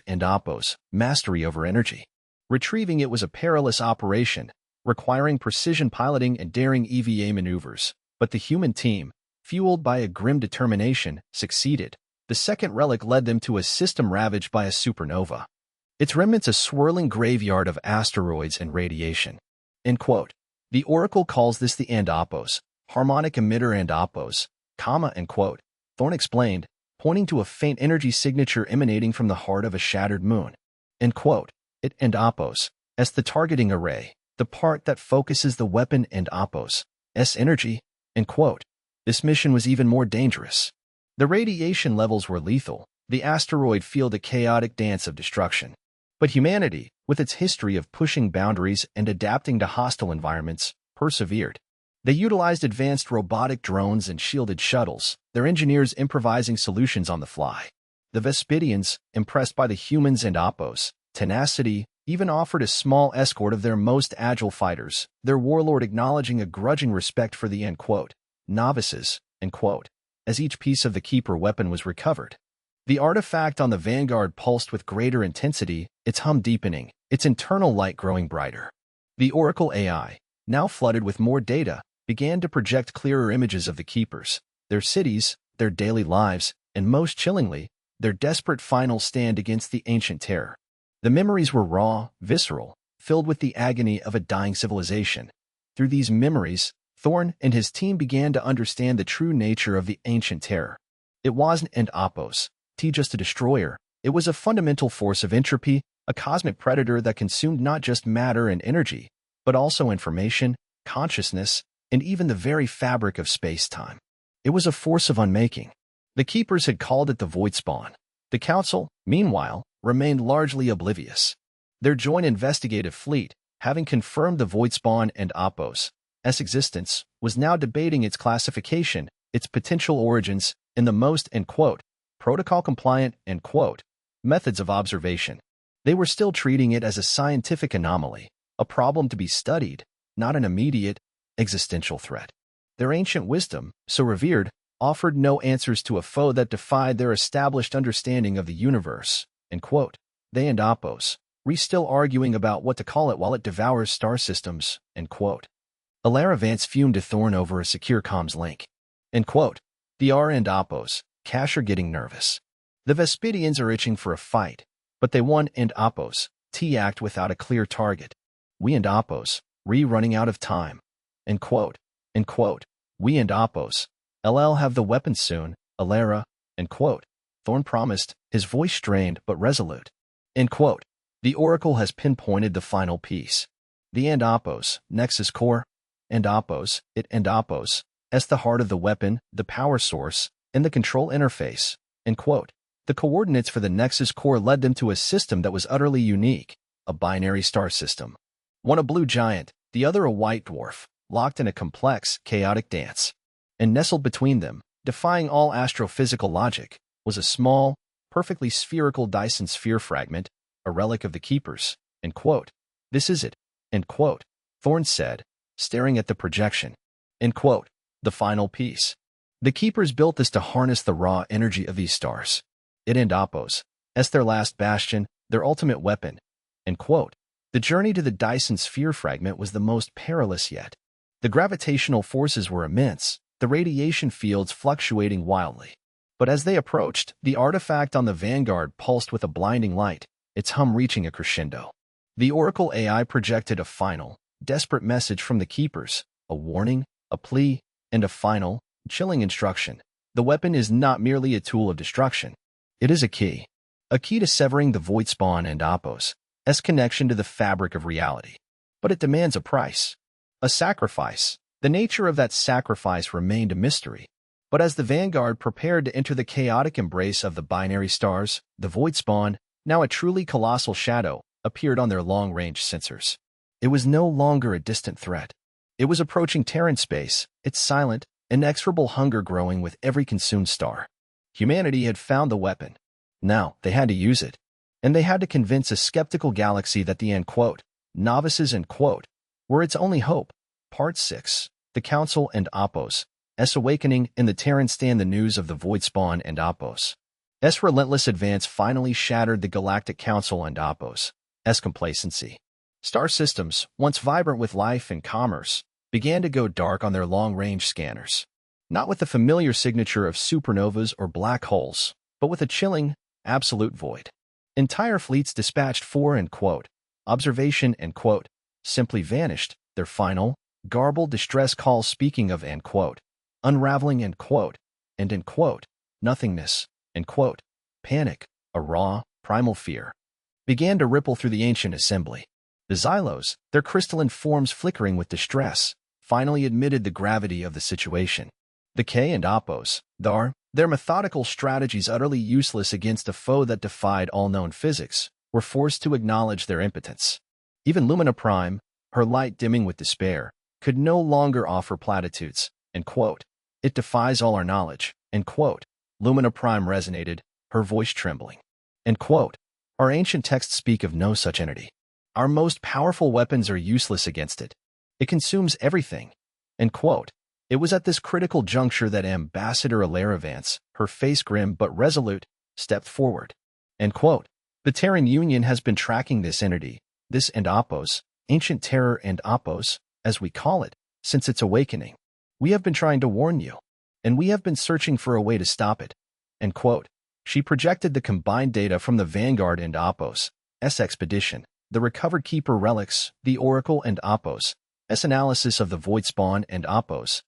[SPEAKER 1] mastery over energy. Retrieving it was a perilous operation, requiring precision piloting and daring EVA maneuvers, but the human team, fueled by a grim determination, succeeded. The second relic led them to a system ravaged by a supernova. Its remnants a swirling graveyard of asteroids and radiation. The oracle calls this the harmonic emitter Thorne explained, pointing to a faint energy signature emanating from the heart of a shattered moon. As the targeting array, the part that focuses the weapon energy. This mission was even more dangerous. The radiation levels were lethal, the asteroid field a chaotic dance of destruction. But humanity, with its history of pushing boundaries and adapting to hostile environments, persevered. They utilized advanced robotic drones and shielded shuttles, their engineers improvising solutions on the fly. The Vespidians, impressed by the humans' tenacity, even offered a small escort of their most agile fighters, their warlord acknowledging a grudging respect for the novices, as each piece of the Keeper weapon was recovered. The artifact on the Vanguard pulsed with greater intensity, its hum deepening, its internal light growing brighter. The Oracle AI, now flooded with more data, began to project clearer images of the Keepers, their cities, their daily lives, and most chillingly, their desperate final stand against the ancient terror. The memories were raw, visceral, filled with the agony of a dying civilization. Through these memories, Thorne and his team began to understand the true nature of the ancient terror. It wasn't just a destroyer. It was a fundamental force of entropy, a cosmic predator that consumed not just matter and energy, but also information, consciousness, and even the very fabric of space-time. It was a force of unmaking. The Keepers had called it the Void Spawn. The Council, meanwhile, remained largely oblivious. Their joint investigative fleet, having confirmed the Void Spawn and existence, was now debating its classification, its potential origins, in the most protocol-compliant methods of observation. They were still treating it as a scientific anomaly, a problem to be studied, not an immediate, existential threat. Their ancient wisdom, so revered, offered no answers to a foe that defied their established understanding of the universe. They and still arguing about what to call it while it devours star systems. Alara Vance fumed to Thorne over a secure comms link. The R and Cash are getting nervous. The Vespidians are itching for a fight, but they won and T-act without a clear target. We and running out of time. We and LL have the weapons soon, Alara, Thorne promised, his voice strained but resolute. The Oracle has pinpointed the final piece. The Nexus core, as the heart of the weapon, the power source, and the control interface. The coordinates for the Nexus core led them to a system that was utterly unique, a binary star system. One a blue giant, the other a white dwarf, locked in a complex, chaotic dance. And nestled between them, defying all astrophysical logic, was a small, perfectly spherical Dyson sphere fragment, a relic of the Keepers, end quote. This is it, end quote. Thorne said, staring at the projection, end quote. The final piece. The Keepers built this to harness the raw energy of these stars. It and Apos, as their last bastion, their ultimate weapon, end quote. The journey to the Dyson sphere fragment was the most perilous yet. The gravitational forces were immense, the radiation fields fluctuating wildly. But as they approached, the artifact on the Vanguard pulsed with a blinding light, its hum reaching a crescendo. The Oracle AI projected a final, desperate message from the Keepers, a warning, a plea, and a final, chilling instruction. The weapon is not merely a tool of destruction. It is a key to severing the void spawn and Apos' connection to the fabric of reality. But it demands a price, a sacrifice. The nature of that sacrifice remained a mystery. But as the Vanguard prepared to enter the chaotic embrace of the binary stars, the void spawn, now a truly colossal shadow, appeared on their long-range sensors. It was no longer a distant threat. It was approaching Terran space, its silent, inexorable hunger growing with every consumed star. Humanity had found the weapon. Now, they had to use it. And they had to convince a skeptical galaxy that the end quote, novices end quote, were its only hope. Part 6. The Council and Apos' awakening. In the Terran stand, the news of the void spawn and Apos' relentless advance finally shattered the Galactic Council and Apos' complacency. Star systems, once vibrant with life and commerce, began to go dark on their long-range scanners. Not with the familiar signature of supernovas or black holes, but with a chilling, absolute void. Entire fleets dispatched for end quote, observation end quote, simply vanished, their final, garbled distress calls speaking of end quote, unraveling end quote, and end quote, nothingness, end quote. Panic, a raw, primal fear, began to ripple through the ancient assembly. The Xylos, their crystalline forms flickering with distress, finally admitted the gravity of the situation. The K and Apos, their methodical strategies utterly useless against a foe that defied all known physics, were forced to acknowledge their impotence. Even Lumina Prime, her light dimming with despair, could no longer offer platitudes, end quote. It defies all our knowledge, end quote. Lumina Prime resonated, her voice trembling. End quote. Our ancient texts speak of no such entity. Our most powerful weapons are useless against it. It consumes everything. End quote. It was at this critical juncture that Ambassador Alara Vance, her face grim but resolute, stepped forward. End quote. The Terran Union has been tracking this entity, this and Apos, ancient terror and Apos, as we call it, since its awakening. We have been trying to warn you, and we have been searching for a way to stop it. End quote. She projected the combined data from the Vanguard and Apos' expedition, the recovered Keeper relics, the Oracle and Apos' analysis of the void spawn and Apos'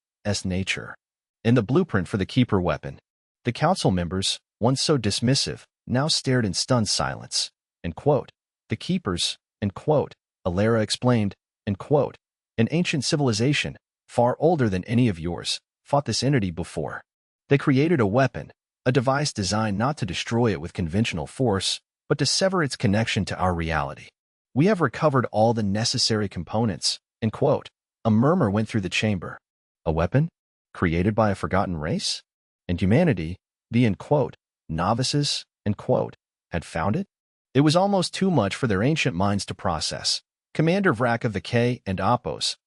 [SPEAKER 1] nature, and the blueprint for the Keeper weapon. The council members, once so dismissive, now stared in stunned silence. End quote. The Keepers, end quote, Alara explained, end quote, an ancient civilization, far older than any of yours, fought this entity before. They created a weapon, a device designed not to destroy it with conventional force, but to sever its connection to our reality. We have recovered all the necessary components, end quote. A murmur went through the chamber. A weapon? Created by a forgotten race? And humanity, the end quote, novices, end quote, had found it? It was almost too much for their ancient minds to process. Commander Vrak of the K and Apos,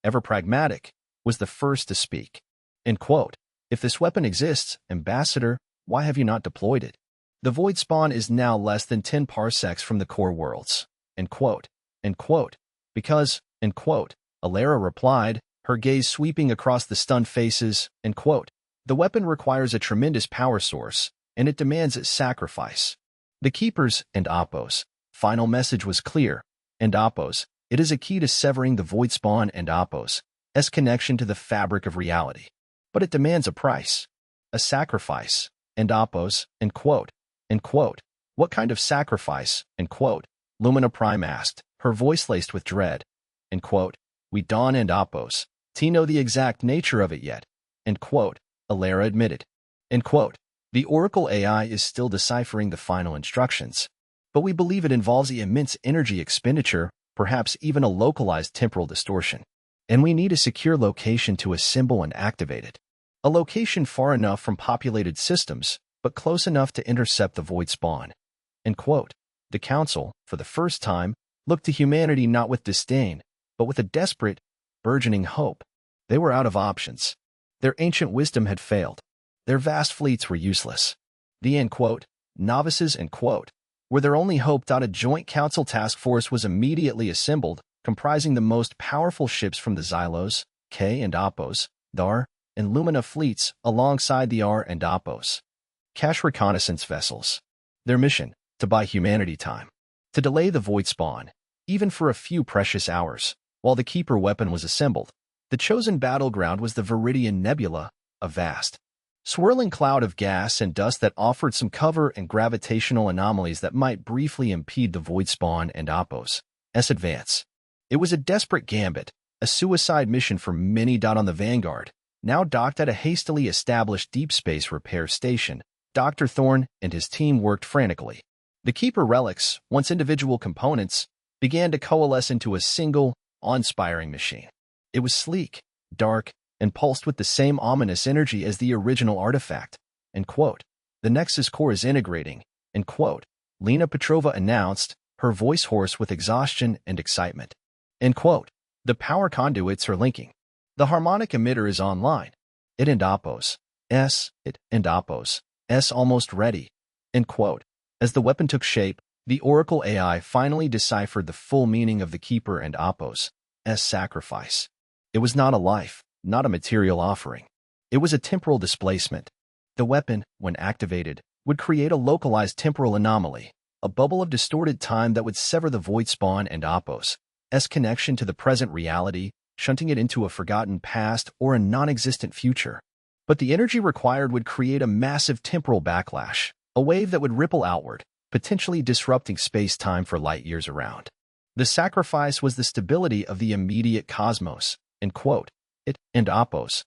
[SPEAKER 1] ever pragmatic, was the first to speak. End quote. If this weapon exists, Ambassador, why have you not deployed it? The void spawn is now less than 10 parsecs from the core worlds. End quote. End quote. Because, end quote, Alara replied, her gaze sweeping across the stunned faces, end quote. The weapon requires a tremendous power source, and it demands its sacrifice. The Keepers and Apos' final message was clear, and Apos, it is a key to severing the void spawn and Apos' connection to the fabric of reality. But it demands a price, a sacrifice, and Apos, end quote, end quote. What kind of sacrifice, end quote, Lumina Prime asked, her voice laced with dread, end quote. We don't and Apos, know the exact nature of it yet, end quote, Alara admitted, end quote. The Oracle AI is still deciphering the final instructions, but we believe it involves the immense energy expenditure, perhaps even a localized temporal distortion. And we need a secure location to assemble and activate it. A location far enough from populated systems, but close enough to intercept the void spawn. End quote. The Council, for the first time, looked to humanity not with disdain, but with a desperate, burgeoning hope. They were out of options. Their ancient wisdom had failed. Their vast fleets were useless. The end quote, novices end quote, were their only hope. A joint council task force was immediately assembled, comprising the most powerful ships from the Xylos, K and Apos, Dar, and Lumina fleets alongside the R and Apos. Cash reconnaissance vessels. Their mission, to buy humanity time. To delay the void spawn, even for a few precious hours, while the Keeper weapon was assembled. The chosen battleground was the Viridian Nebula, a vast, swirling cloud of gas and dust that offered some cover and gravitational anomalies that might briefly impede the void spawn and Apos' advance. It was a desperate gambit, a suicide mission for many. On the Vanguard, now docked at a hastily established deep space repair station, Dr. Thorne and his team worked frantically. The Keeper relics, once individual components, began to coalesce into a single, awe-inspiring machine. It was sleek, dark, and pulsed with the same ominous energy as the original artifact. End quote. The Nexus core is integrating. End quote. Lena Petrova announced, her voice hoarse with exhaustion and excitement. End quote. The power conduits are linking. The harmonic emitter is online. It and Apos. It and Apos. Almost ready. End quote. As the weapon took shape, the Oracle AI finally deciphered the full meaning of the Keeper and Apos' sacrifice. It was not a life, not a material offering. It was a temporal displacement. The weapon, when activated, would create a localized temporal anomaly, a bubble of distorted time that would sever the void spawn and Apos' connection to the present reality, shunting it into a forgotten past or a non-existent future. But the energy required would create a massive temporal backlash, a wave that would ripple outward, potentially disrupting space-time for light years around. The sacrifice was the stability of the immediate cosmos. End quote. It and Apos'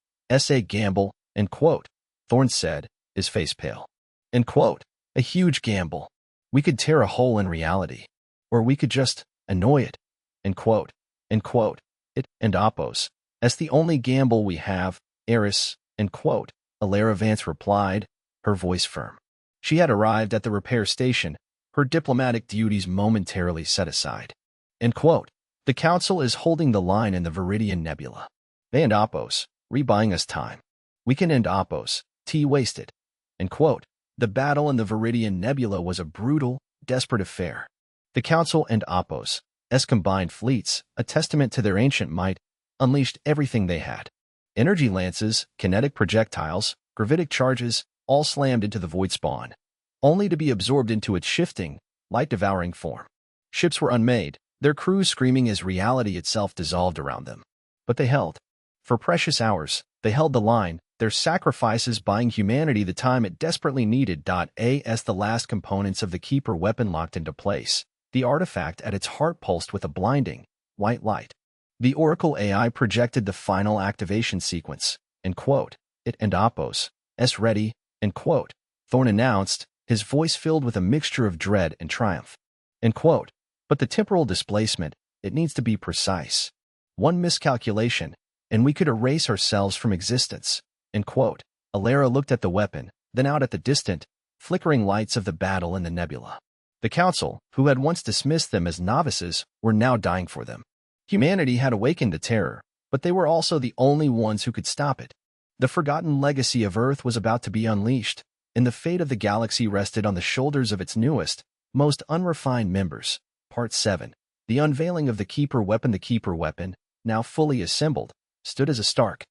[SPEAKER 1] gamble. End quote. Thorne said, his face pale. End quote. A huge gamble. We could tear a hole in reality. Or we could just annoy it. End quote. End quote. It and Apos' the only gamble we have, Eris. End quote. Alara Vance replied, her voice firm. She had arrived at the repair station, her diplomatic duties momentarily set aside. End quote. The Council is holding the line in the Viridian Nebula. They and Apos, rebuying us time. We can end Apos, wasted. End quote. The battle in the Viridian Nebula was a brutal, desperate affair. The Council and Apos' combined fleets, a testament to their ancient might, unleashed everything they had. Energy lances, kinetic projectiles, gravitic charges, all slammed into the void spawn, only to be absorbed into its shifting, light-devouring form. Ships were unmade, their crews screaming as reality itself dissolved around them. But they held. For precious hours, they held the line, their sacrifices buying humanity the time it desperately needed. As the last components of the Keeper weapon locked into place, the artifact at its heart pulsed with a blinding, white light. The Oracle AI projected the final activation sequence. End quote. It and Apos' ready. End quote. Thorne announced, his voice filled with a mixture of dread and triumph. End quote. But the temporal displacement, it needs to be precise. One miscalculation, and we could erase ourselves from existence. End quote. Alara looked at the weapon, then out at the distant, flickering lights of the battle in the nebula. The Council, who had once dismissed them as novices, were now dying for them. Humanity had awakened to terror, but they were also the only ones who could stop it. The forgotten legacy of Earth was about to be unleashed, and the fate of the galaxy rested on the shoulders of its newest, most unrefined members. Part 7. The unveiling of the Keeper weapon. The Keeper weapon, now fully assembled, stood as a stark,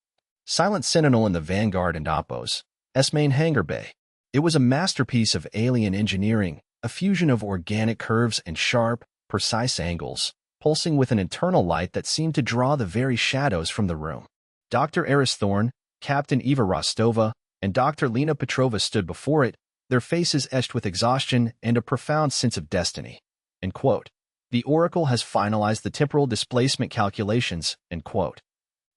[SPEAKER 1] silent sentinel in the Vanguard and Apos' main hangar bay. It was a masterpiece of alien engineering, a fusion of organic curves and sharp, precise angles, pulsing with an internal light that seemed to draw the very shadows from the room. Dr. Eris Thorne, Captain Eva Rostova, and Dr. Lena Petrova stood before it, their faces etched with exhaustion and a profound sense of destiny. End quote. The Oracle has finalized the temporal displacement calculations. End quote.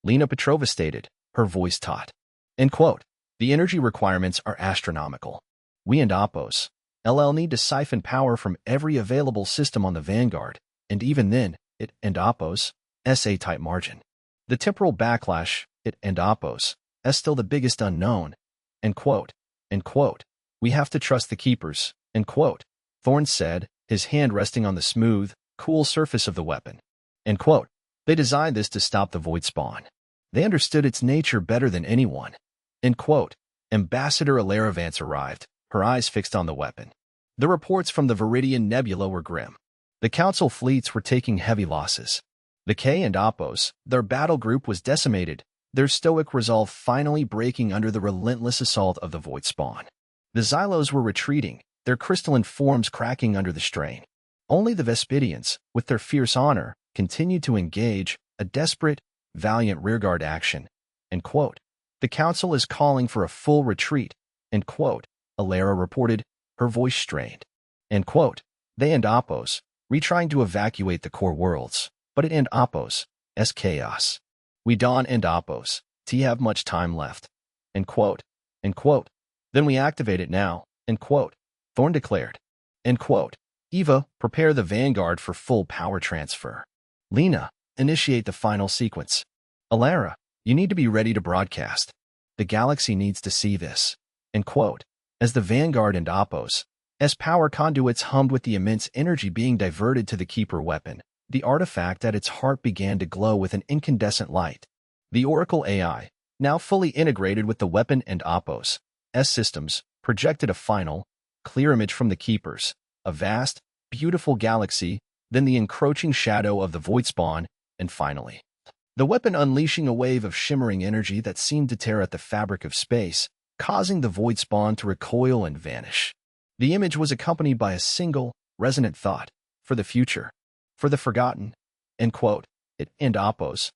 [SPEAKER 1] Lena Petrova stated, her voice taut. End quote. The energy requirements are astronomical. We and Apos' need to siphon power from every available system on the Vanguard, and even then, it and Apos' A-type margin. The temporal backlash, it and Apos' still the biggest unknown. End quote. End quote. We have to trust the Keepers. End quote. Thorne said, his hand resting on the smooth, cool surface of the weapon. End quote. They designed this to stop the void spawn. They understood its nature better than anyone. End quote. Ambassador Alara Vance arrived, her eyes fixed on the weapon. The reports from the Viridian Nebula were grim. The Council fleets were taking heavy losses. The K and Oppos, their battle group, was decimated, their stoic resolve finally breaking under the relentless assault of the void spawn. The Xylos were retreating, their crystalline forms cracking under the strain. Only the Vespidians, with their fierce honor, continued to engage, a desperate, valiant rearguard action. End quote. The Council is calling for a full retreat. End quote. Alara reported, her voice strained. End quote. They and Oppos, retrying to evacuate the core worlds, but it and Oppos, chaos. We don't and Oppos, have much time left. End quote. End quote. Then we activate it now. End quote. Thorn declared. End quote. Eva, prepare the Vanguard for full power transfer. Lena, initiate the final sequence. Alara, you need to be ready to broadcast. The galaxy needs to see this. End quote. As the Vanguard and Oppos, power conduits hummed with the immense energy being diverted to the Keeper weapon, the artifact at its heart began to glow with an incandescent light. The Oracle AI, now fully integrated with the weapon and Oppos' systems, projected a final, clear image from the Keepers, a vast, beautiful galaxy, then the encroaching shadow of the void spawn, and finally, the weapon unleashing a wave of shimmering energy that seemed to tear at the fabric of space, causing the void spawn to recoil and vanish. The image was accompanied by a single, resonant thought, for the future, for the forgotten. End quote. It and Oppos,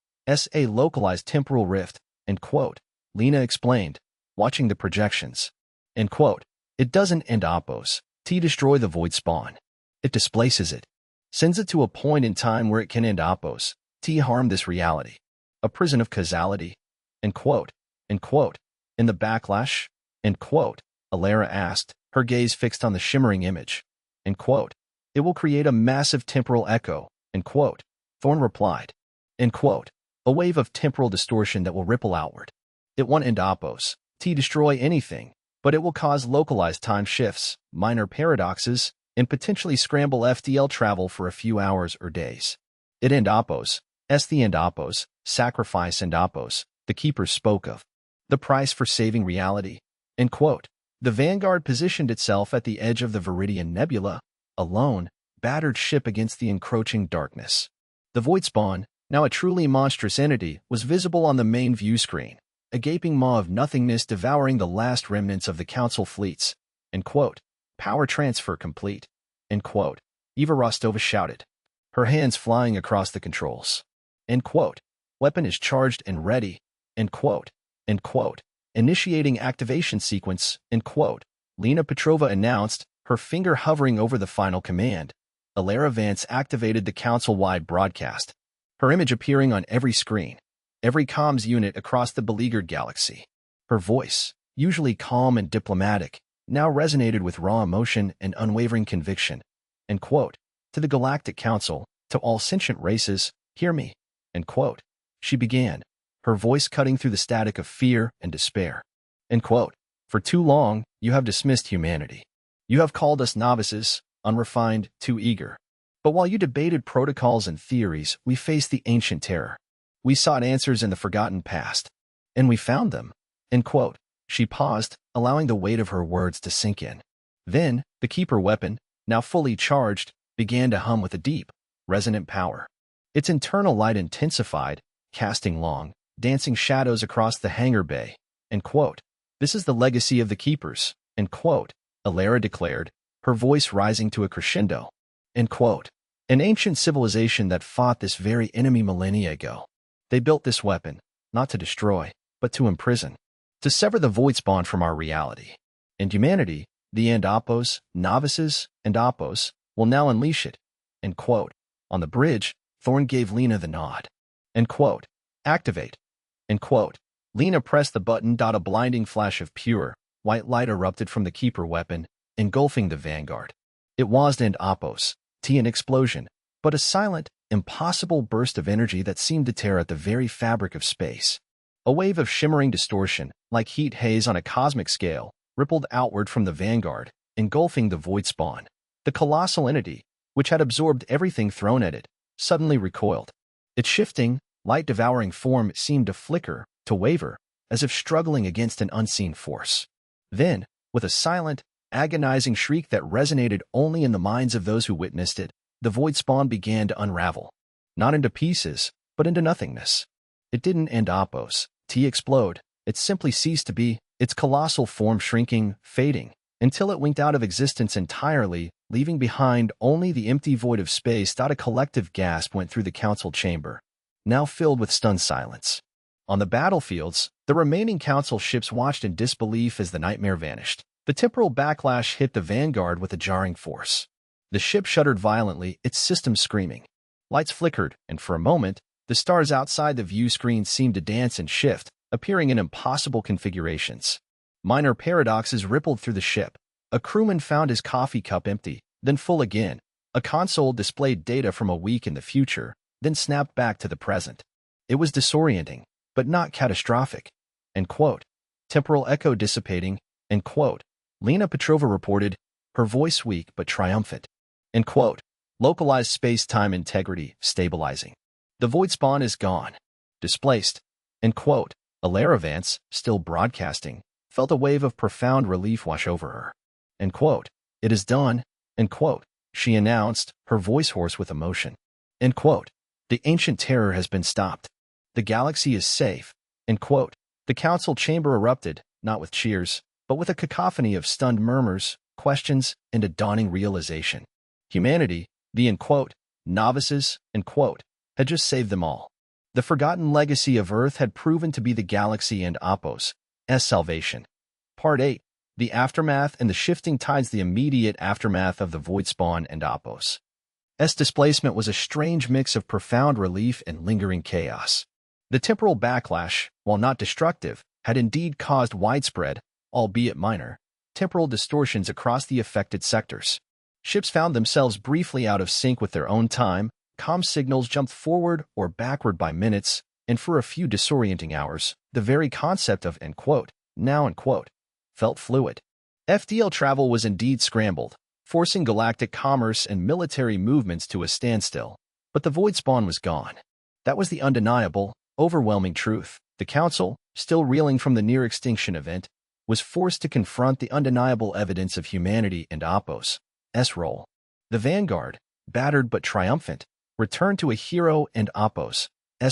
[SPEAKER 1] a localized temporal rift. End quote. Lena explained, watching the projections. End quote. It doesn't end Oppos, destroy the void spawn. It displaces it, sends it to a point in time where it can end Oppos, harm this reality. A prison of causality. End quote. End quote. In the backlash. End quote. Alara asked, her gaze fixed on the shimmering image. End quote. It will create a massive temporal echo. End quote. Thorn replied. End quote. A wave of temporal distortion that will ripple outward. It won't end Oppos, destroy anything, but it will cause localized time shifts, minor paradoxes, and potentially scramble FTL travel for a few hours or days. It and Oppos, the and Oppos, sacrifice and Oppos, the Keepers spoke of. The price for saving reality. End quote. The Vanguard positioned itself at the edge of the Viridian Nebula, a lone, battered ship against the encroaching darkness. The void spawn, now a truly monstrous entity, was visible on the main view screen, a gaping maw of nothingness devouring the last remnants of the Council fleets. End quote. Power transfer complete. End quote. Eva Rostova shouted, her hands flying across the controls. End quote. Weapon is charged and ready. End quote. End quote. Initiating activation sequence. End quote. Lena Petrova announced, her finger hovering over the final command. Alara Vance activated the Council-wide broadcast, her image appearing on every screen, every comms unit across the beleaguered galaxy. Her voice, usually calm and diplomatic, now resonated with raw emotion and unwavering conviction. End quote. To the Galactic Council, to all sentient races, hear me. End quote. She began, her voice cutting through the static of fear and despair. End quote. For too long, you have dismissed humanity. You have called us novices, unrefined, too eager. But while you debated protocols and theories, we faced the ancient terror. We sought answers in the forgotten past. And we found them. End quote. She paused, allowing the weight of her words to sink in. Then, the Keeper weapon, now fully charged, began to hum with a deep, resonant power. Its internal light intensified, casting long, dancing shadows across the hangar bay. End quote. This is the legacy of the Keepers. End quote. Alara declared, her voice rising to a crescendo. End quote. An ancient civilization that fought this very enemy millennia ago. They built this weapon, not to destroy, but to imprison. To sever the void spawn from our reality. And humanity, the and Oppos, novices, and Oppos, will now unleash it. End quote. On the bridge, Thorn gave Lena the nod. End quote. Activate. End quote. Lena pressed the button. A blinding flash of pure, white light erupted from the Keeper weapon, engulfing the Vanguard. It wasn't an Oppos, an explosion, but a silent, impossible burst of energy that seemed to tear at the very fabric of space. A wave of shimmering distortion, like heat haze on a cosmic scale, rippled outward from the Vanguard, engulfing the void spawn. The colossal entity, which had absorbed everything thrown at it, suddenly recoiled. Its shifting, light-devouring form seemed to flicker, to waver, as if struggling against an unseen force. Then, with a silent, agonizing shriek that resonated only in the minds of those who witnessed it, the void spawn began to unravel. Not into pieces, but into nothingness. It didn't end explode. It simply ceased to be, its colossal form shrinking, fading, until it winked out of existence entirely, leaving behind only the empty void of space. A collective gasp went through the council chamber, now filled with stunned silence. On the battlefields, the remaining council ships watched in disbelief as the nightmare vanished. The temporal backlash hit the Vanguard with a jarring force. The ship shuddered violently, its systems screaming. Lights flickered, and for a moment, the stars outside the view screen seemed to dance and shift, appearing in impossible configurations. Minor paradoxes rippled through the ship. A crewman found his coffee cup empty, then full again. A console displayed data from a week in the future, then snapped back to the present. It was disorienting, but not catastrophic. End quote. Temporal echo dissipating. End quote. Lena Petrova reported, her voice weak but triumphant. End quote. Localized space-time integrity stabilizing. The void spawn is gone. Displaced. End quote. Alara Vance, still broadcasting, felt a wave of profound relief wash over her. End quote. It is done. End quote. She announced, her voice hoarse with emotion. End quote. The ancient terror has been stopped. The galaxy is safe. End quote. The council chamber erupted, not with cheers, but with a cacophony of stunned murmurs, questions, and a dawning realization. Humanity, the end quote, novices, end quote, had just saved them all. The forgotten legacy of Earth had proven to be the galaxy and Apos' salvation. Part 8. The aftermath and the shifting tides. The immediate aftermath of the void spawn and Apos' displacement was a strange mix of profound relief and lingering chaos. The temporal backlash, while not destructive, had indeed caused widespread, albeit minor, temporal distortions across the affected sectors. Ships found themselves briefly out of sync with their own time, comm signals jumped forward or backward by minutes, and for a few disorienting hours, the very concept of end quote, now end quote, felt fluid. FDL travel was indeed scrambled, forcing galactic commerce and military movements to a standstill. But the void spawn was gone. That was the undeniable, overwhelming truth. The Council, still reeling from the near-extinction event, was forced to confront the undeniable evidence of humanity and Apos' role. The Vanguard, battered but triumphant, returned to a hero and Apos'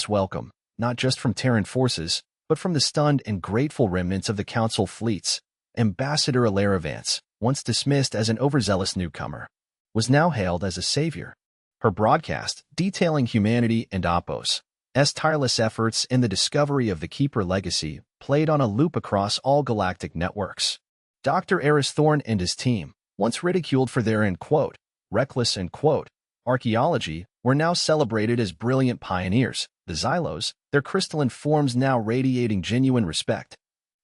[SPEAKER 1] welcome, not just from Terran forces, but from the stunned and grateful remnants of the Council fleets. Ambassador Alara Vance, once dismissed as an overzealous newcomer, was now hailed as a savior. Her broadcast, detailing humanity and Apos' tireless efforts in the discovery of the Keeper legacy, played on a loop across all galactic networks. Dr. Eris Thorne and his team, once ridiculed for their end quote, reckless end quote, archaeology, were now celebrated as brilliant pioneers. The Xylos, their crystalline forms now radiating genuine respect,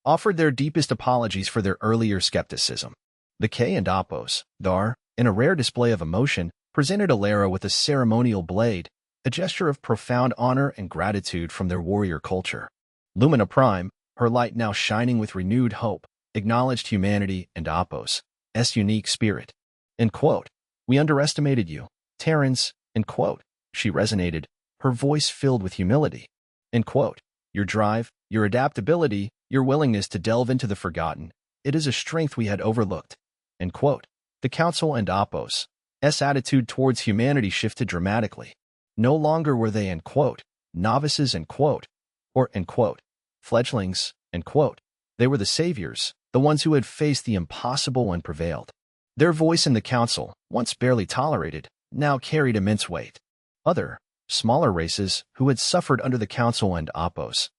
[SPEAKER 1] offered their deepest apologies for their earlier skepticism. The K and Apos, Dar, in a rare display of emotion, presented Alara with a ceremonial blade, a gesture of profound honor and gratitude from their warrior culture. Lumina Prime, her light now shining with renewed hope, acknowledged humanity and Apos' unique spirit. End quote. We underestimated you, Terrans, end quote. She resonated, her voice filled with humility. End quote. Your drive, your adaptability, your willingness to delve into the forgotten, it is a strength we had overlooked. End quote. The Council and Apos' attitude towards humanity shifted dramatically. No longer were they, end quote, novices, end quote, or, end quote, fledglings, end quote. They were the saviors, the ones who had faced the impossible and prevailed. Their voice in the Council, once barely tolerated, now carried immense weight. Other, smaller races, who had suffered under the Council and Apos'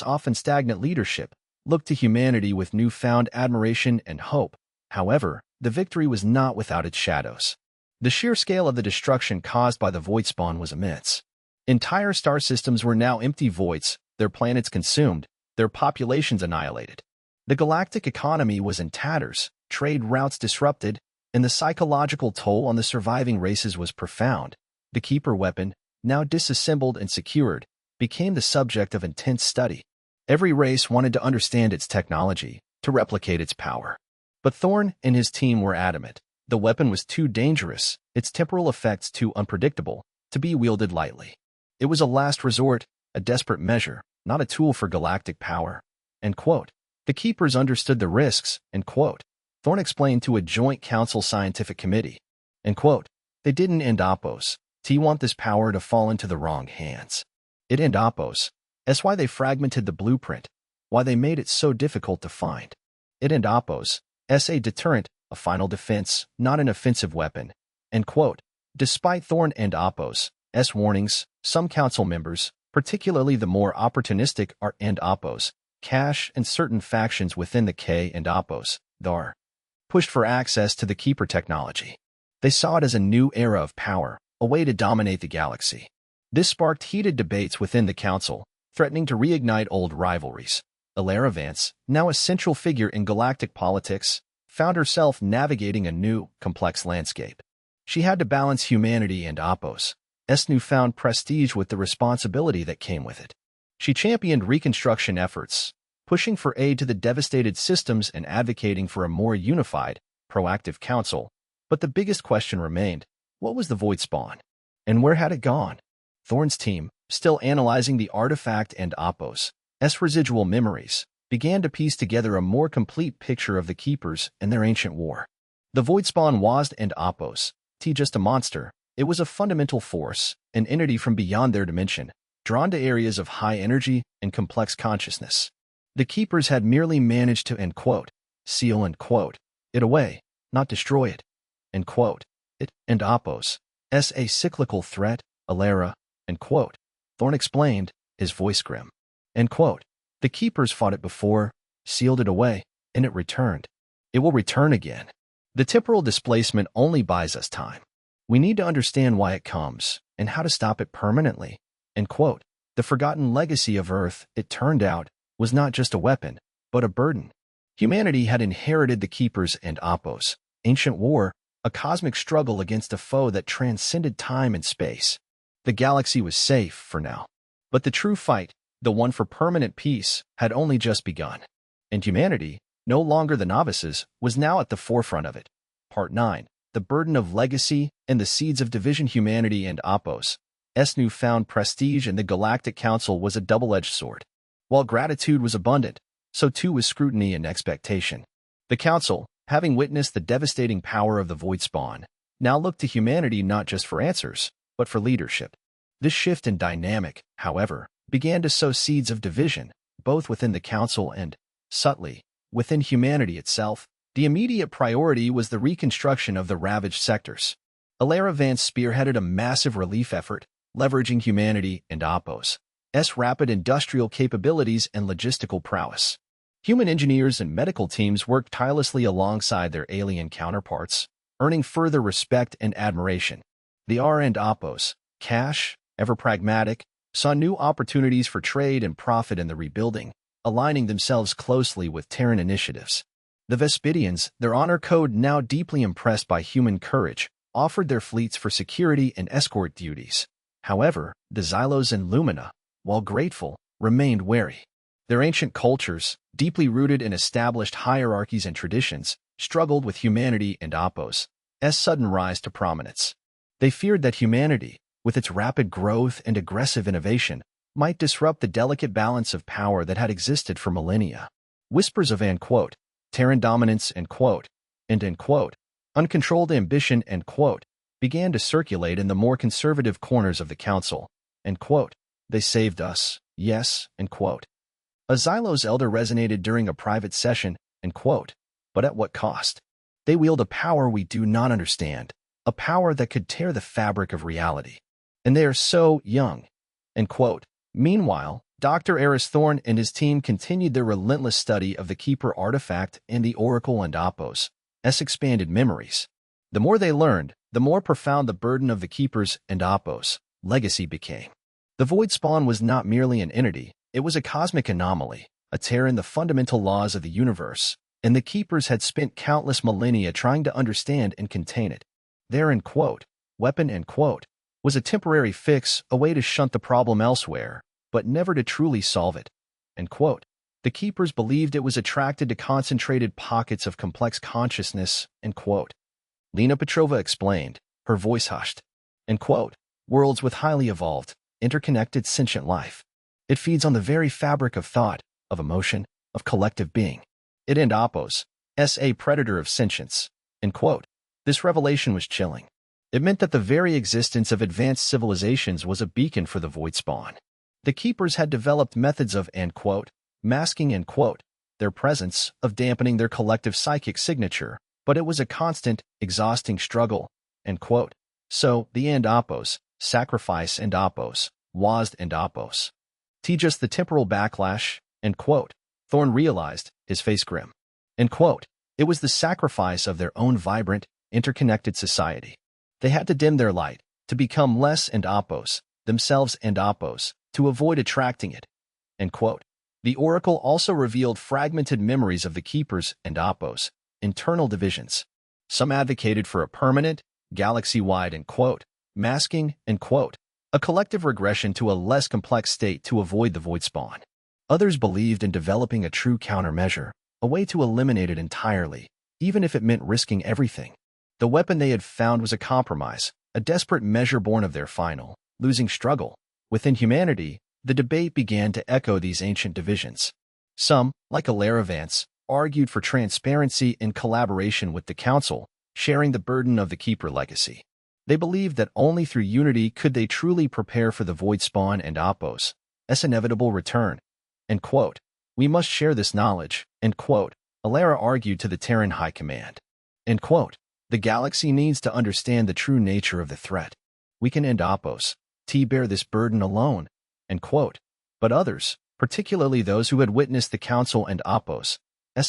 [SPEAKER 1] often stagnant leadership, looked to humanity with newfound admiration and hope. However, the victory was not without its shadows. The sheer scale of the destruction caused by the void spawn was immense. Entire star systems were now empty voids, their planets consumed, their populations annihilated. The galactic economy was in tatters, trade routes disrupted, and the psychological toll on the surviving races was profound. The Keeper weapon, now disassembled and secured, became the subject of intense study. Every race wanted to understand its technology, to replicate its power. But Thorne and his team were adamant. The weapon was too dangerous, its temporal effects too unpredictable, to be wielded lightly. It was a last resort, a desperate measure, not a tool for galactic power. End quote. The Keepers understood the risks, end quote. Thorne explained to a Joint Council Scientific Committee. End quote. They didn't end oppose. Want this power to fall into the wrong hands. It end oppose. That's why they fragmented the blueprint, why they made it so difficult to find. It end oppose. A deterrent, a final defense, not an offensive weapon. End quote. Despite Thorne and Oppo's warnings, some council members, particularly the more opportunistic are and Oppos, Cash and certain factions within the K and Oppos, THAR, pushed for access to the Keeper technology. They saw it as a new era of power, a way to dominate the galaxy. This sparked heated debates within the council, threatening to reignite old rivalries. Alara Vance, now a central figure in galactic politics, found herself navigating a new, complex landscape. She had to balance humanity and Oppos' newfound prestige with the responsibility that came with it. She championed reconstruction efforts, pushing for aid to the devastated systems and advocating for a more unified, proactive council. But the biggest question remained, what was the Void Spawn? And where had it gone? Thorne's team, still analyzing the artifact and Oppos' residual memories, began to piece together a more complete picture of the Keepers and their ancient war. The Void Spawn wasn't and Oppos' just a monster. It was a fundamental force, an entity from beyond their dimension, drawn to areas of high energy and complex consciousness. The Keepers had merely managed to, end quote, seal, end quote, it away, not destroy it, end quote. It, and Oppos' a cyclical threat, Alara, end quote. Thorne explained, his voice grim. End quote. The Keepers fought it before, sealed it away, and it returned. It will return again. The temporal displacement only buys us time. We need to understand why it comes, and how to stop it permanently. End quote. The forgotten legacy of Earth, it turned out, was not just a weapon, but a burden. Humanity had inherited the Keepers and Oppos' ancient war, a cosmic struggle against a foe that transcended time and space. The galaxy was safe for now. But the true fight, the one for permanent peace, had only just begun. And humanity, no longer the novices, was now at the forefront of it. Part 9. The burden of legacy and the seeds of division. Humanity and Oppos' newfound prestige in the Galactic Council was a double-edged sword. While gratitude was abundant, so too was scrutiny and expectation. The Council, having witnessed the devastating power of the Void Spawn, now looked to humanity not just for answers, but for leadership. This shift in dynamic, however, began to sow seeds of division, both within the Council and, subtly, within humanity itself. The immediate priority was the reconstruction of the ravaged sectors. Alara Vance spearheaded a massive relief effort, leveraging humanity and Oppos' rapid industrial capabilities and logistical prowess. Human engineers and medical teams worked tirelessly alongside their alien counterparts, earning further respect and admiration. The R and Oppos' Cash, ever pragmatic, saw new opportunities for trade and profit in the rebuilding, aligning themselves closely with Terran initiatives. The Vespidians, their honor code now deeply impressed by human courage, offered their fleets for security and escort duties. However, the Xylos and Lumina, while grateful, remained wary. Their ancient cultures, deeply rooted in established hierarchies and traditions, struggled with humanity and Oppos' sudden rise to prominence. They feared that humanity, with its rapid growth and aggressive innovation, might disrupt the delicate balance of power that had existed for millennia. Whispers of end quote, Terran dominance end quote, and end quote, uncontrolled ambition end quote, began to circulate in the more conservative corners of the Council. End quote. They saved us, yes, end quote. A Xylos elder resonated during a private session, end quote, but at what cost? They wield a power we do not understand, a power that could tear the fabric of reality. And they are so young, end quote. Meanwhile, Dr. Eris Thorne and his team continued their relentless study of the Keeper artifact and the Oracle and Oppos' expanded memories. The more they learned, the more profound the burden of the Keepers and Oppos' legacy became. The Void Spawn was not merely an entity, it was a cosmic anomaly, a tear in the fundamental laws of the universe, and the Keepers had spent countless millennia trying to understand and contain it. Their end quote, weapon end quote, was a temporary fix, a way to shunt the problem elsewhere, but never to truly solve it. End quote. The Keepers believed it was attracted to concentrated pockets of complex consciousness, end quote. Lena Petrova explained, her voice hushed. And quote, worlds with highly evolved, interconnected sentient life. It feeds on the very fabric of thought, of emotion, of collective being. It and Oppos, a predator of sentience. End quote. This revelation was chilling. It meant that the very existence of advanced civilizations was a beacon for the void spawn. The Keepers had developed methods of, end quote, masking, end quote, their presence, of dampening their collective psychic signature, but it was a constant, exhausting struggle, end quote. So, the and Oppos, sacrifice and Oppos, was and Oppos. Just the temporal backlash, end quote. Thorn realized, his face grim. End quote. It was the sacrifice of their own vibrant, interconnected society. They had to dim their light, to become less and Oppos, themselves and Oppos, to avoid attracting it. End quote. The Oracle also revealed fragmented memories of the Keepers and Oppos, internal divisions. Some advocated for a permanent, galaxy-wide, end quote, masking, end quote, a collective regression to a less complex state to avoid the void spawn. Others believed in developing a true countermeasure, a way to eliminate it entirely, even if it meant risking everything. The weapon they had found was a compromise, a desperate measure born of their final, losing struggle. Within humanity, the debate began to echo these ancient divisions. Some, like Alara Vance, argued for transparency and collaboration with the Council, sharing the burden of the Keeper legacy. They believed that only through unity could they truly prepare for the void spawn and Oppos' inevitable return. End quote. We must share this knowledge, end quote, Alara argued to the Terran High Command. End quote. The galaxy needs to understand the true nature of the threat. We can end Oppos, bear this burden alone, end quote. But others, particularly those who had witnessed the Council and Oppos'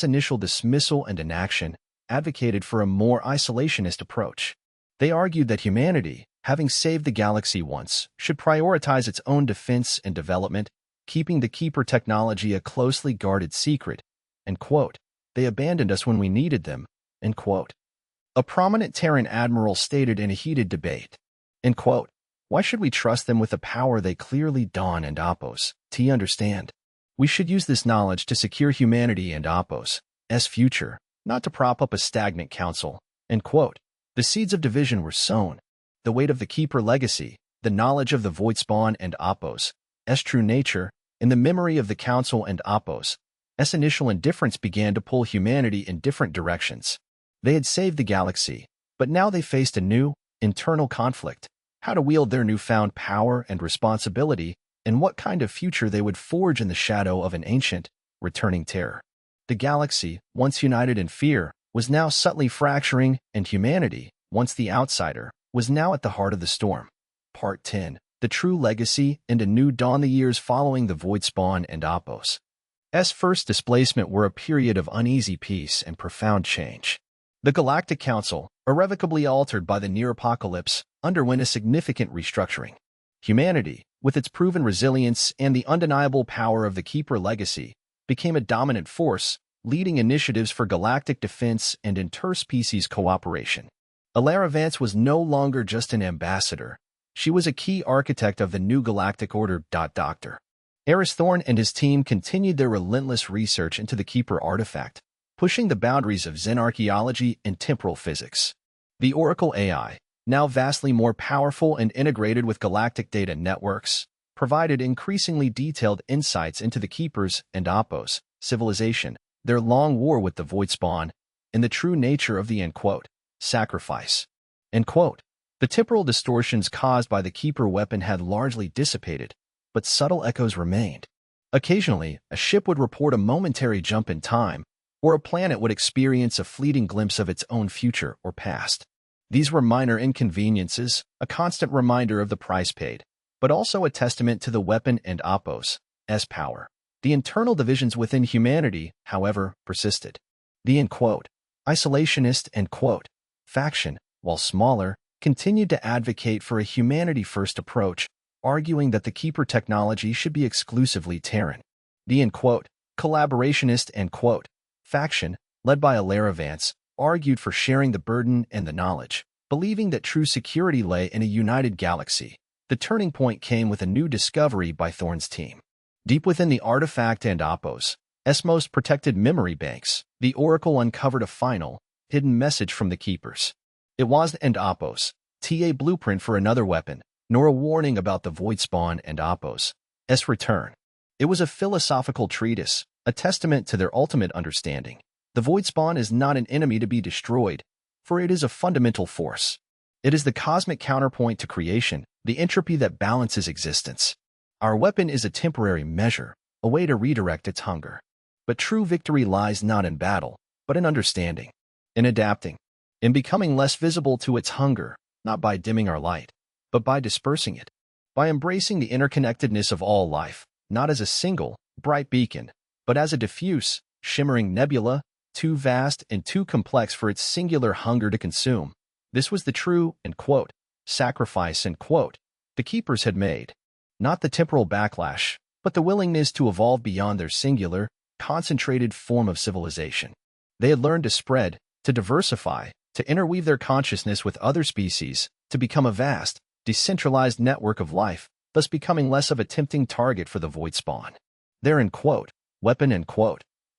[SPEAKER 1] initial dismissal and inaction, advocated for a more isolationist approach. They argued that humanity, having saved the galaxy once, should prioritize its own defense and development, keeping the Keeper technology a closely guarded secret, end quote. They abandoned us when we needed them, end quote. A prominent Terran admiral stated in a heated debate, end quote, why should we trust them with a power they clearly don and Oppos, understand? We should use this knowledge to secure humanity and Oppos' future, not to prop up a stagnant council, end quote. The seeds of division were sown. The weight of the Keeper legacy, the knowledge of the void spawn and Oppos' true nature, in the memory of the Council and Oppos' initial indifference began to pull humanity in different directions. They had saved the galaxy, but now they faced a new, internal conflict. How to wield their newfound power and responsibility, and what kind of future they would forge in the shadow of an ancient, returning terror. The galaxy, once united in fear, was now subtly fracturing, and humanity, once the outsider, was now at the heart of the storm. Part 10. The True Legacy and a New Dawn. The years following the void spawn and Oppos' first displacement were a period of uneasy peace and profound change. The Galactic Council, irrevocably altered by the near apocalypse, underwent a significant restructuring. Humanity, with its proven resilience and the undeniable power of the Keeper legacy, became a dominant force, leading initiatives for galactic defense and interspecies cooperation. Alara Vance was no longer just an ambassador. She was a key architect of the new galactic order. Dr. Eris Thorn and his team continued their relentless research into the Keeper artifact, pushing the boundaries of Zen archaeology and temporal physics. The Oracle AI, now vastly more powerful and integrated with galactic data networks, provided increasingly detailed insights into the Keepers and Oppos' civilization, their long war with the void spawn, and the true nature of the end quote, sacrifice. End quote. The temporal distortions caused by the Keeper weapon had largely dissipated, but subtle echoes remained. Occasionally, a ship would report a momentary jump in time, or a planet would experience a fleeting glimpse of its own future or past. These were minor inconveniences, a constant reminder of the price paid, but also a testament to the weapon and Oppos' power. The internal divisions within humanity, however, persisted. The end quote, isolationist end quote, faction, while smaller, continued to advocate for a humanity-first approach, arguing that the Keeper technology should be exclusively Terran. The end quote, collaborationist end quote, faction, led by Alara Vance, argued for sharing the burden and the knowledge, believing that true security lay in a united galaxy. The turning point came with a new discovery by Thorn's team. Deep within the artifact and Oppos' most protected memory banks, the Oracle uncovered a final, hidden message from the Keepers. It wasn't an Oppo's TA blueprint for another weapon, nor a warning about the void spawn and Oppo's return. It was a philosophical treatise, a testament to their ultimate understanding. The void spawn is not an enemy to be destroyed, for it is a fundamental force. It is the cosmic counterpoint to creation, the entropy that balances existence. Our weapon is a temporary measure, a way to redirect its hunger. But true victory lies not in battle, but in understanding, in adapting, in becoming less visible to its hunger, not by dimming our light, but by dispersing it, by embracing the interconnectedness of all life, not as a single, bright beacon, but as a diffuse, shimmering nebula, too vast and too complex for its singular hunger to consume. This was the true, sacrifice, the Keepers had made. Not the temporal backlash, but the willingness to evolve beyond their singular, concentrated form of civilization. They had learned to spread, to diversify, to interweave their consciousness with other species, to become a vast, decentralized network of life, thus becoming less of a tempting target for the void spawn. Their weapon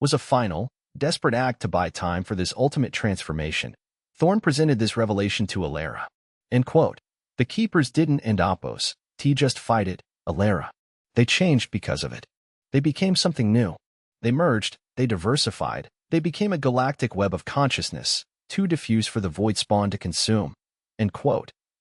[SPEAKER 1] was a final, desperate act to buy time for this ultimate transformation. Thorn presented this revelation to Alara. The Keepers didn't end Oppo's just fight it, Alara. They changed because of it. They became something new. They merged, they diversified, they became a galactic web of consciousness, too diffuse for the void spawn to consume.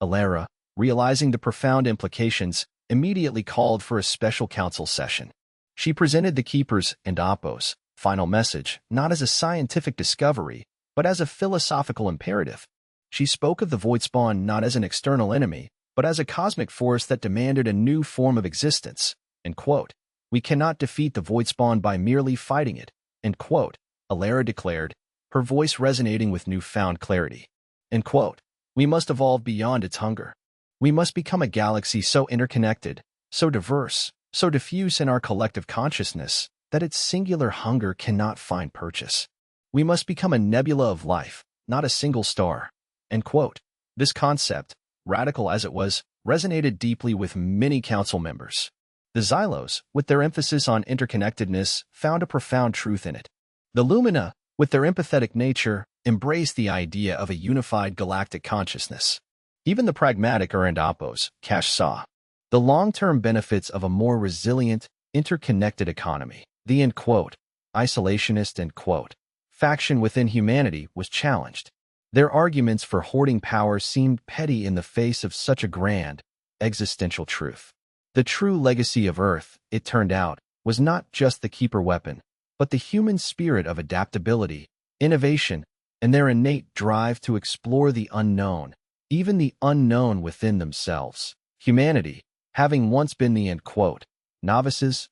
[SPEAKER 1] Alara, realizing the profound implications, immediately called for a special council session. She presented the Keepers and Oppo's final message not as a scientific discovery, but as a philosophical imperative. She spoke of the void spawn not as an external enemy, but as a cosmic force that demanded a new form of existence. We cannot defeat the void spawn by merely fighting it, Alara declared, her voice resonating with newfound clarity. We must evolve beyond its hunger. We must become a galaxy so interconnected, so diverse, so diffuse in our collective consciousness, that its singular hunger cannot find purchase. We must become a nebula of life, not a single star. This concept, radical as it was, resonated deeply with many council members. The Xylos, with their emphasis on interconnectedness, found a profound truth in it. The Lumina, with their empathetic nature, embraced the idea of a unified galactic consciousness. Even the pragmatic Oppo's Cash saw the long-term benefits of a more resilient, interconnected economy. The isolationist faction within humanity was challenged. Their arguments for hoarding power seemed petty in the face of such a grand, existential truth. The true legacy of Earth, it turned out, was not just the Keeper weapon, but the human spirit of adaptability, innovation, and their innate drive to explore the unknown, even the unknown within themselves. Humanity, having once been the novices,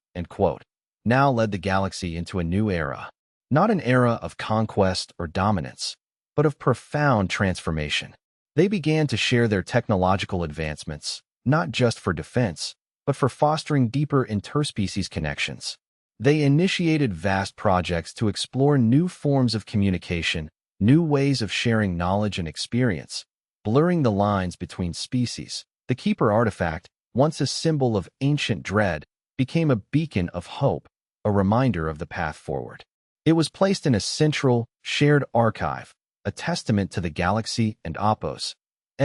[SPEAKER 1] now led the galaxy into a new era. Not an era of conquest or dominance, but of profound transformation. They began to share their technological advancements, not just for defense, but for fostering deeper interspecies connections. They initiated vast projects to explore new forms of communication, new ways of sharing knowledge and experience, blurring the lines between species. The Keeper artifact, once a symbol of ancient dread, became a beacon of hope, a reminder of the path forward. It was placed in a central, shared archive, a testament to the galaxy and Oppo's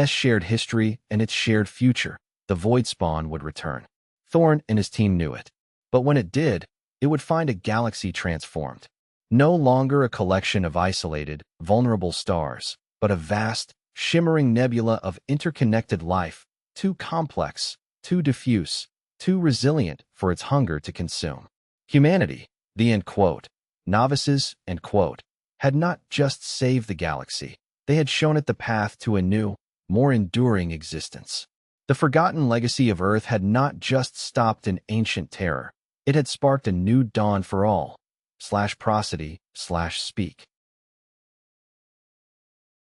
[SPEAKER 1] shared history and its shared future. The void spawn would return. Thorn and his team knew it. But when it did, it would find a galaxy transformed. No longer a collection of isolated, vulnerable stars, but a vast, shimmering nebula of interconnected life, too complex, too diffuse, too resilient for its hunger to consume. Humanity, the novices, had not just saved the galaxy, they had shown it the path to a new, more enduring existence. The forgotten legacy of Earth had not just stopped an ancient terror, it had sparked a new dawn for all. /prosody/speak.